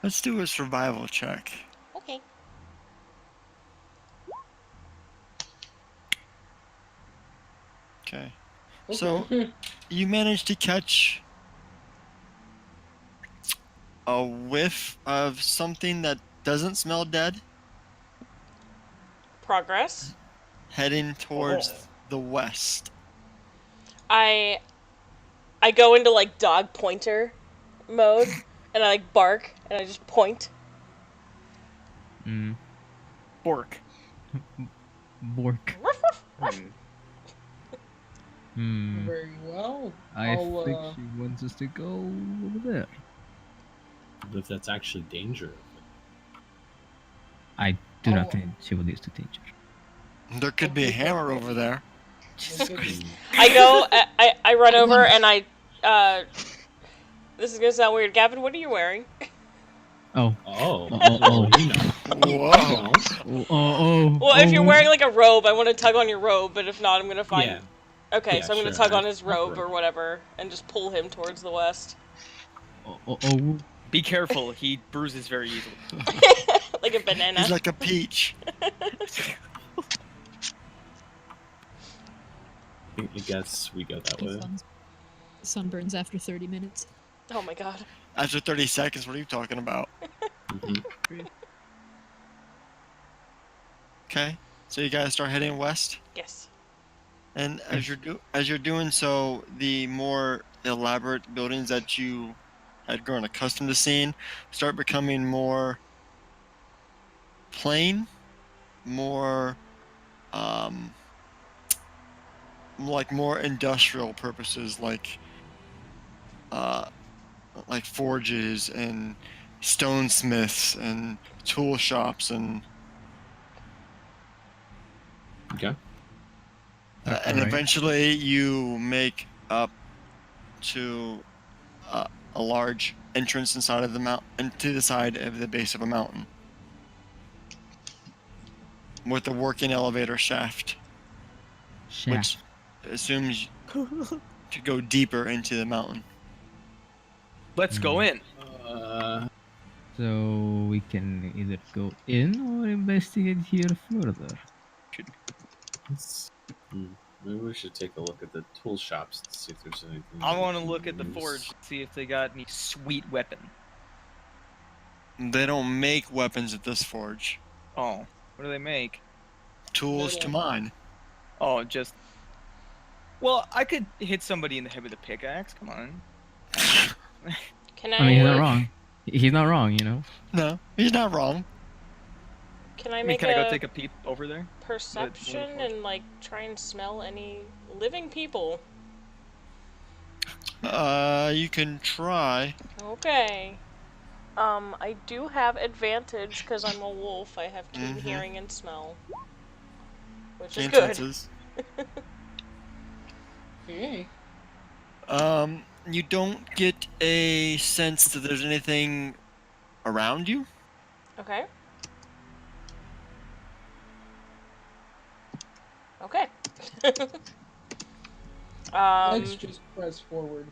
Let's do a survival check. Okay. Okay. So you managed to catch a whiff of something that doesn't smell dead, Progress. heading towards the west. I go into like dog pointer mode and I like bark and I just point. Bork. Bork. Very well. I think she wants us to go over there. But if that's actually danger. I do not think she will use the danger. There could be a hammer over there. I go. I run over and I. This is gonna sound weird. Gavin, what are you wearing? Oh. You know. Whoa. Well, if you're wearing like a robe, I want to tug on your robe, but if not, I'm gonna find. Yeah. Okay, Yeah, so I'm gonna sure, tug on his I have robe robe. or whatever and just pull him towards the west. Be careful, he bruises very easily. Like a banana. He's like a peach. I guess we go that way. Sunburns after 30 minutes. Oh my god. After 30 seconds, what are you talking about? Okay, so you guys start heading west. Yes. And as you're doing so, the more elaborate buildings that you had grown accustomed to seeing start becoming more plain, more like more industrial purposes, like forges and stonesmiths and tool shops and. Okay. And eventually you make up to a large entrance inside of the mountain, into the side of the base of a mountain, with a working elevator shaft. Which assumes to go deeper into the mountain. Let's go in. So we can either go in or investigate here further. Maybe we should take a look at the tool shops to see if there's anything. I we want to can look at the use. forge, see if they got any sweet weapon. They don't make weapons at this forge. Oh, what do they make? Tools to mine. Oh, just. Well, I could hit somebody in the head with a pickaxe. Come on. Can I mean, he's not wrong. He's not wrong, you know. No, he's not wrong. Can I I mean, make can I go a take a peep over there? perception and like try and smell any living people? You can try. Okay. I do have advantage because I'm a wolf. I have keen hearing and smell, which is good. Chances. Okay. You don't get a sense that there's anything around you. Okay. Okay. Let's just press forward.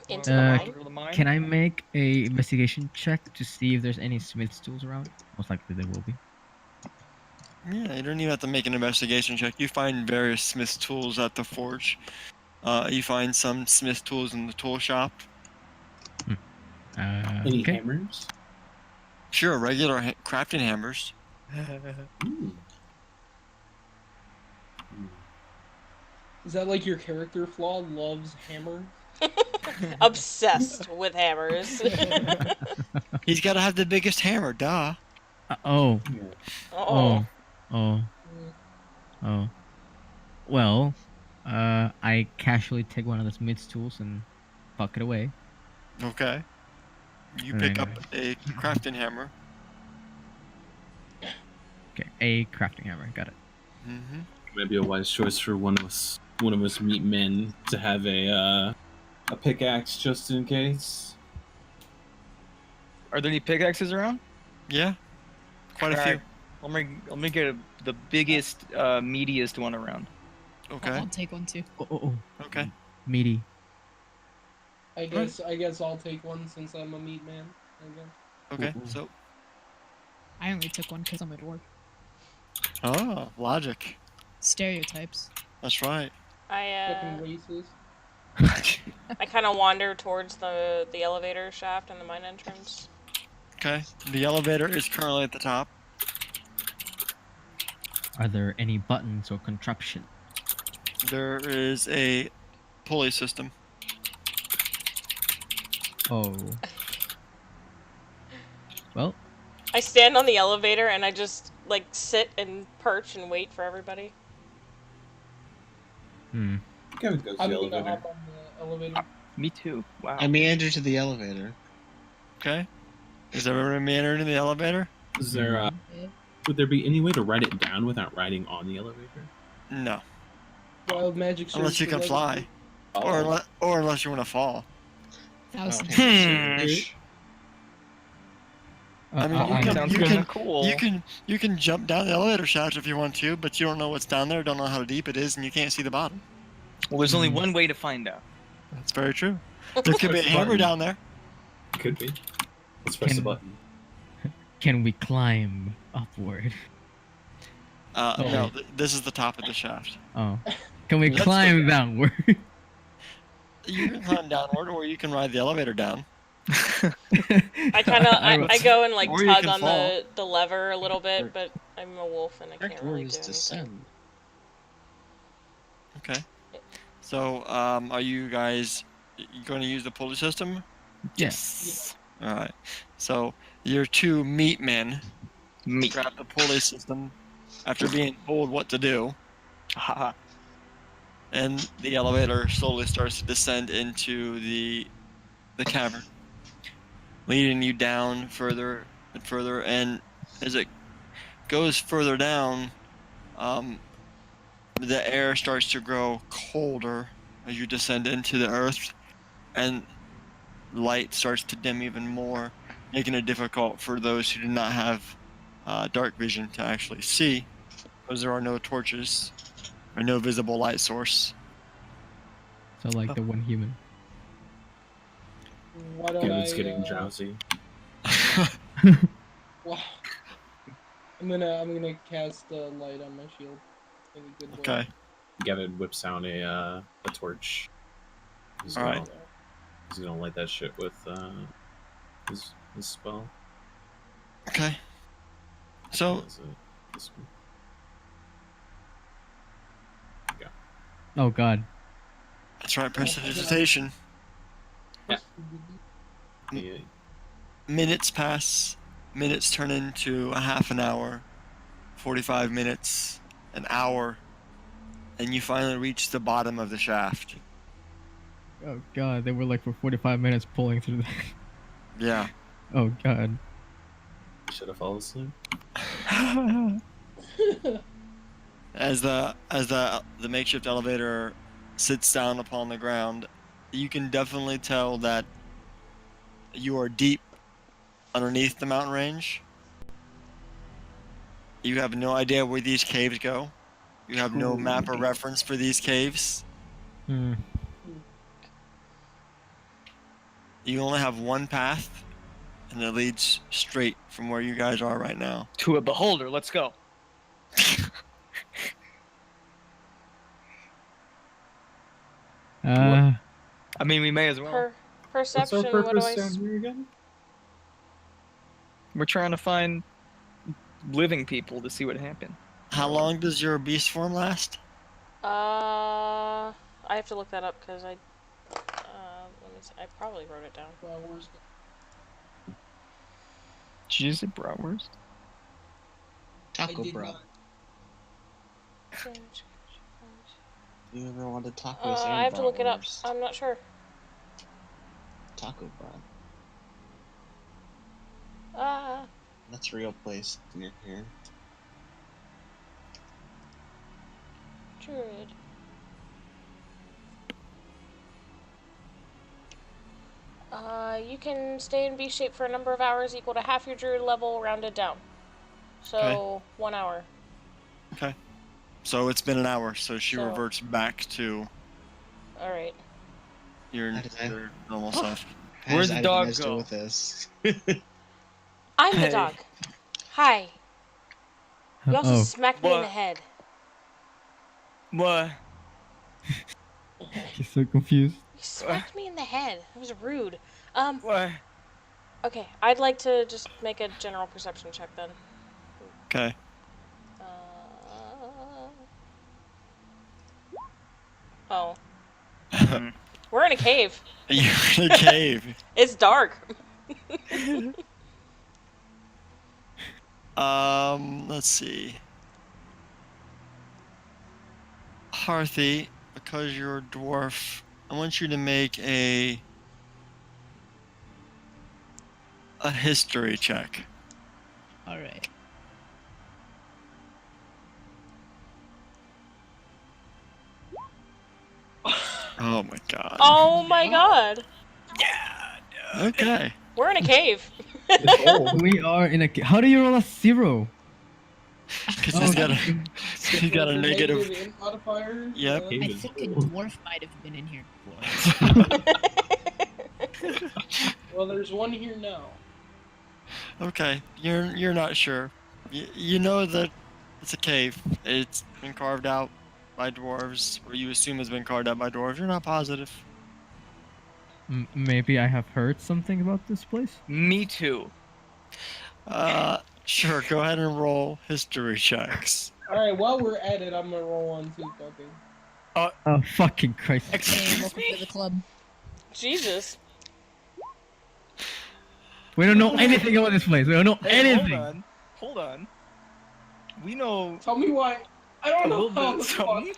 Into the mine. Can I make a investigation check to see if there's any smith's tools around? Most likely there will be. Yeah, you don't even have to make an investigation check. You find various smith tools at the forge. You find some smith tools in the tool shop. Any Okay. hammers? Sure, regular crafting hammers. Is that like your character flaw? Loves hammer? Obsessed with hammers. He's got to have the biggest hammer, duh. Oh. Oh. Well, I casually take one of the smith's tools and tuck it away. Okay. You pick up a crafting hammer. Okay, a crafting hammer. Got it. Mm-hmm. Maybe a wise choice for one of us meat men to have a pickaxe just in case. Are there any pickaxes around? Yeah, quite a few. Let me get the biggest, meatiest one around. Okay. I'll take one too. Okay. Meaty. I guess I'll take one since I'm a meat man. I guess. Okay. So. I only took one because I'm a dwarf. Oh, logic. Stereotypes. That's right. Fucking racist. I kind of wander towards the elevator shaft and the mine entrance. Okay. The elevator is currently at the top. Are there any buttons or contraption? There is a pulley system. Oh. Well. I stand on the elevator and I just like sit and perch and wait for everybody. Kevin goes to I'm the gonna elevator. hop on the elevator. Me too. Wow. I meander to the elevator. Okay. Is everyone meandering in the elevator? Is there would there be any way to write it down without riding on the elevator? No. Wild magic. Unless you can fly. Or unless you want to fall. Thousand. I mean, cool. You can jump down the elevator shaft if you want to, but you don't know what's down there, don't know how deep it is, and you can't see the bottom. Well, there's only one way to find out. That's very true. There could be a hammer down there. Could be. Let's press the button. Can we climb upward? No, this is the top of the shaft. Oh. Can we climb downward? You can climb downward, or you can ride the elevator down. I go and like Or you tug can on fall. the lever a little bit, but I'm a wolf and I can't really do anything. Descend. Okay. So, are you guys going to use the pulley system? Yes. All right. So your two meat men grab the pulley system after being told what to do. And the elevator slowly starts to descend into the cavern, leading you down further and further. And as it goes further down, the air starts to grow colder as you descend into the earth, and light starts to dim even more, making it difficult for those who do not have dark vision to actually see, because there are no torches or no visible light source. So like the one human. Why don't Kevin's I? getting drowsy. Well, I'm gonna cast light on my shield. In a good way. Okay. Gavin whips out a torch. He's All right. gonna light that shit with his spell. Okay. So Is it this one? Oh God. that's right. Prestidigitation. Yeah. Minutes pass. Minutes turn into a half an hour, 45 minutes, an hour, and you finally reach the bottom of the shaft. Oh God. They were like for 45 minutes pulling through the. Yeah. Oh God. Should have fallen asleep. As the makeshift elevator sits down upon the ground, you can definitely tell that you are deep underneath the mountain range. You have no idea where these caves go. You have no map or reference for these caves. Hmm. You only have one path, and it leads straight from where you guys are right now. To a beholder. Let's go. I mean, we may as well. Perception. What's our What do purpose I? down here again? We're trying to find living people to see what happened. How long does your beast form last? I have to look that up because I. Let me see. I probably wrote it down. Did you say bratwurst? Taco did bro. not. You ever wanted tacos? I have to look it up. I'm not sure. Taco bro. That's a real place near here. Druid. You can stay in beast shape for a number of hours equal to half your druid level rounded down. So, Okay. 1 hour. Okay. So it's been an hour, so she So- reverts back to Alright. your normal self. Where'd the dog do go? with this? I'm the Hey. dog. Hi. You also Oh. smacked me in the What? head. What? She's so confused. You smacked me in the head. That was rude. What? Okay. I'd like to just make a general perception check then. Okay. Oh. We're in a cave. You're in a cave. It's dark. Let's see. Harthy, because you're a dwarf, I want you to make a history check. All right. Oh my god. Oh my god. Okay. We're in a cave. We are in a. How do you roll a 0? Because he's got a Your negative. int modifier. Yep. I think a dwarf might have been in here before. Well, there's one here now. Okay, you're not sure. You know that it's a cave. It's been carved out by dwarves, or you assume has been carved out by dwarves. You're not positive. Maybe I have heard something about this place. Me too. Sure. Go ahead and roll history checks. Alright, while we're at it, I'm gonna roll on too, fucking. Oh fucking Christ! Hey, welcome to the club. Jesus. We don't know anything about this place. We don't know Hey, anything. Hold on. We know Tell me why. I don't a know little how bit the something.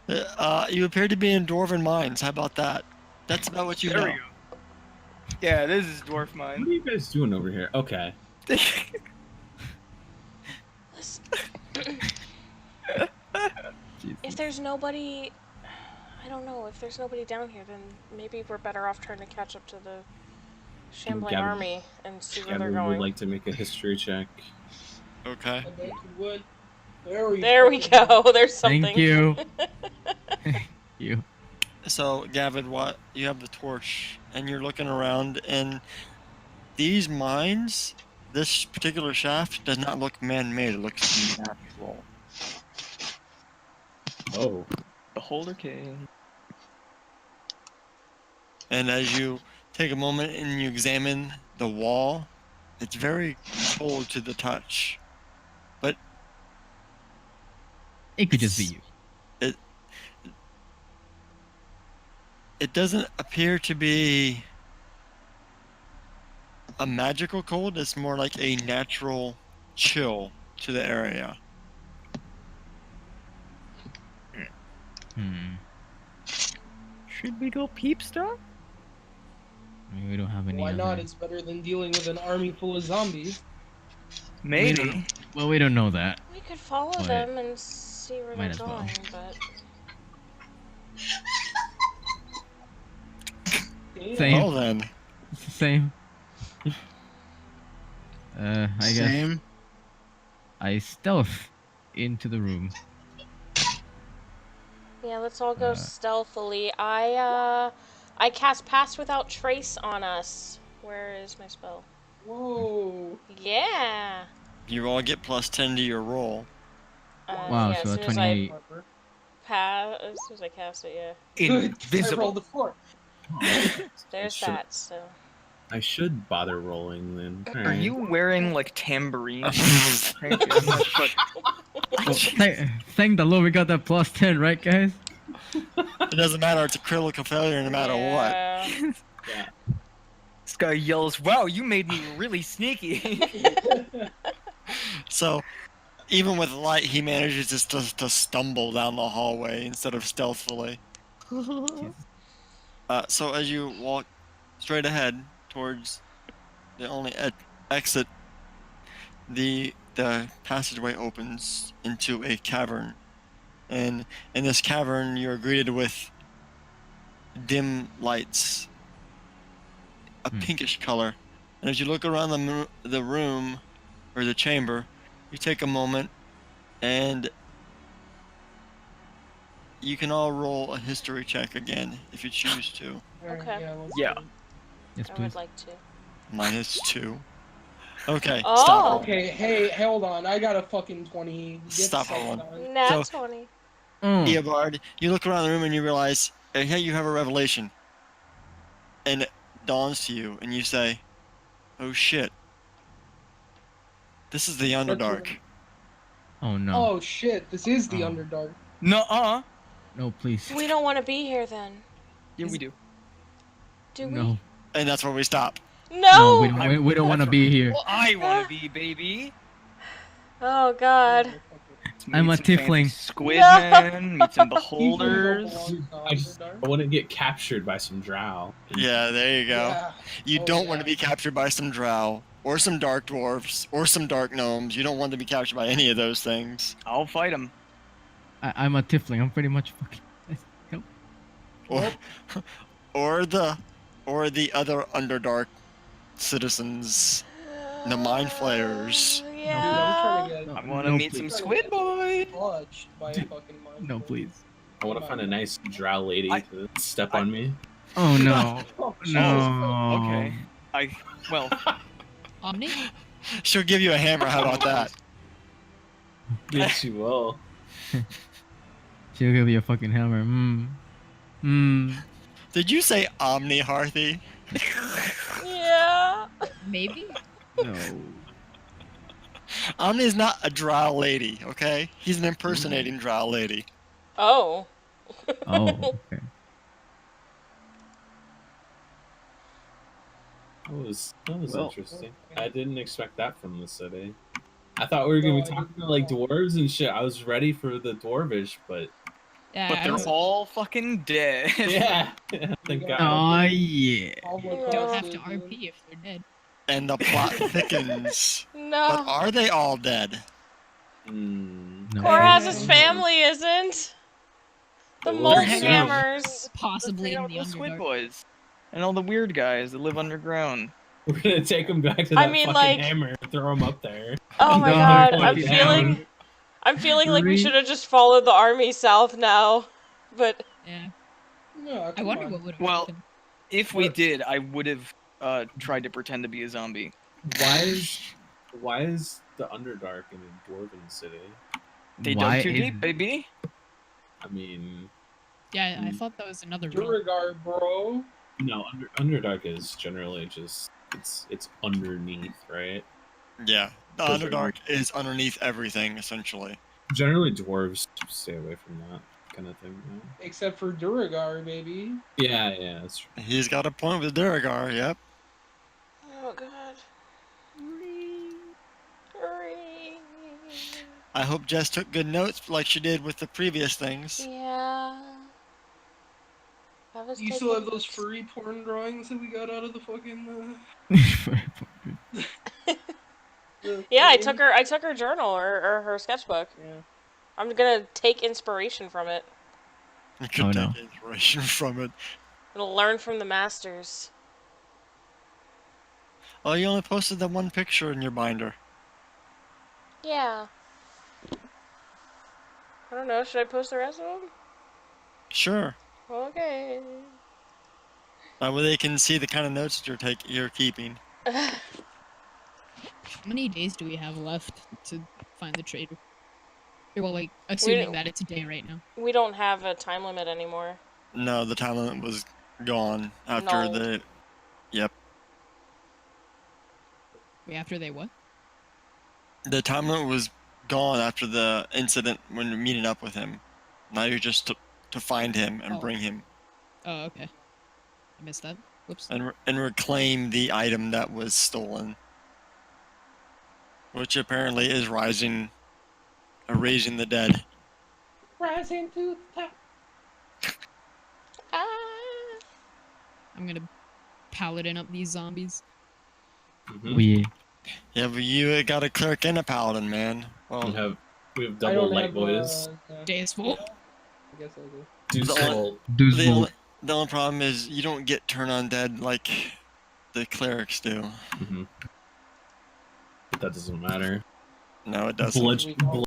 fuck. You appear to be in dwarven mines. How about that? That's about what you There know. we go. Yeah, this is dwarf What mine. are you guys doing over here? Okay. If there's nobody, I don't know. If there's nobody down here, then maybe we're better off trying to catch up to the shambling Gavin- army and see where they're Gavin would going. like to make a history check. Okay. I bet you would. There we go. There's something. Thank you. Thank you. So, Gavin, what you have the torch, and you're looking around, and these mines, this particular shaft, does not look man-made. It looks natural. Oh. Beholder King. And as you take a moment and you examine the wall, it's very cold to the touch. But It could just be you. it doesn't appear to be a magical cold. It's more like a natural chill to the area. Should we go peep stuff? I mean, we don't have any. Why not? other- It's better than dealing with an army full of zombies. Maybe. Well, we don't know that. We could follow But them and see where might they're as well. going, but Damn. Same. Well then, It's the same. I guess Same. I stealth into the room. yeah, let's all go stealthily. I cast Pass Without Trace on us. Where is my spell? Whoa. Yeah. you all get +10 to your roll. Wow, yeah, so as a soon as 28. as soon as I cast it, yeah. Good. I rolled a 4. There's Shit. that. So. I should bother rolling then. Are Alright. you wearing like tambourines? Thank you. Well, thank the Lord we got that +10, right, guys? It doesn't matter. It's a critical failure no matter what. Yeah. Yeah. This guy yells, "Wow, you made me really sneaky." So, even with light, he manages just to stumble down the hallway instead of stealthily. So as you walk straight ahead towards the only exit, the passageway opens into a cavern, and in this cavern you're greeted with dim lights, a pinkish color. And as you look around the room or the chamber, you take a moment and you can all roll a history check again if you choose to. Alright, Okay. Yeah. let's Yeah. do it. Yes, I please. would like to. -2. Okay, Oh. stop. Okay, hey, hold on. I got a fucking 20. Get Stop set rolling. on. Nat So- 20. Eobard, you look around the room and you realize, hey, you have a revelation. And it dawns to you, and you say, oh shit. This is the Underdark. Oh no. Oh shit, this is the Oh. Underdark. Nuh-uh. No, please. We don't want to be here then. Yeah, we do. Do we? No. And that's where we stop. No! We don't want to be here. Well, I want to be, baby. Oh god. I'm Meet a some fancy tiefling. Squid No. man, meet some People beholders. don't belong I just to I Underdark. want to get captured by some drow. Yeah, there you go. Yeah. You Oh, don't yeah. want to be captured by some drow, or some dark dwarves, or some dark gnomes. You don't want to be captured by any of those things. I'll fight him. I'm a tiefling. I'm pretty much fucking. Nope. Or, or the other Underdark citizens, the mind flayers. Dude, I'm Yeah. trying to get I want to No, meet some please. squid boy. touched by a fucking mind. No, please. I want to find a nice drow lady I- to step on me. Oh no. Oh, No. Okay. Well, Omni? She'll give you a hammer. How about that? Yes, you will. She'll give you a fucking hammer. Did you say Omni, Harthy? Yeah. Maybe? No. Omni is not a drow lady, okay? He's an impersonating drow lady. Oh. Oh, okay. That was Well- interesting. I didn't expect that from the city. I thought we were gonna be talking about like dwarves and shit. I was ready for the dwarvish, but Yeah, but I they're was- all fucking dead. yeah, thank God. Oh yeah. All the don't classes, have to dude. RP if they're dead. And the plot thickens. But No. are they all dead? No. Koraz's family isn't. The Well, Mold they're hanging out. Hammers. Possibly in the the squid Underdark. boys and all the weird guys that live underground. We're gonna take them back to I that mean, fucking like- hammer and throw them up there. Oh my No, god, fuck I'm it. feeling I'm feeling like we 3. should have just followed the army south now, but Yeah. No, I come wonder on. what would have Well, happened. If we did, I would have tried to pretend to be a zombie. Why is the Underdark in a dwarven city? They Why dug too is deep, baby. I mean, Yeah, I thought that was another rule. Duragar, bro. no, Underdark is generally just it's underneath, right? Yeah, the So Underdark is underneath everything essentially. Generally, dwarves stay away from that kind of thing. Except for Duragar, baby. Yeah, that's true. He's got a point with Duragar. Yep. oh god. I hope Jess took good notes like she did with the previous things. Yeah. I was You taking still have those notes. furry porn drawings that we got out of the fucking the Yeah, I thing? took her journal or her sketchbook. Yeah. I'm gonna take inspiration from it. You could Oh, take no. inspiration from it. And learn from the masters. Oh, you only posted that one picture in your binder. Yeah. I don't know, should I post the rest of them? Sure. Okay. That way they can see the kind of notes that you're keeping. How many days do we have left to find the traitor? Well, like, assuming that it's a day right now. We don't have a time limit anymore. No, the time limit was gone after No. the. Yep. Wait, after they what? The time limit was gone after the incident when you're meeting up with him. Now you're just to find him and Oh. bring him Oh, okay. I missed that. Whoops. and reclaim the item that was stolen, which apparently is raising the dead. Rising to the top. Ah. I'm gonna paladin up these zombies. Mhm. Oh yeah. Yeah, but you got a cleric and a paladin, man. We Well, have I double don't light have, boys. yeah, Days full. I guess I do. Deuce the- Bolt. Deuce the Bolt. only, the only problem is you don't get turn undead like the clerics do. Mhm. But that doesn't matter. No, it doesn't. We call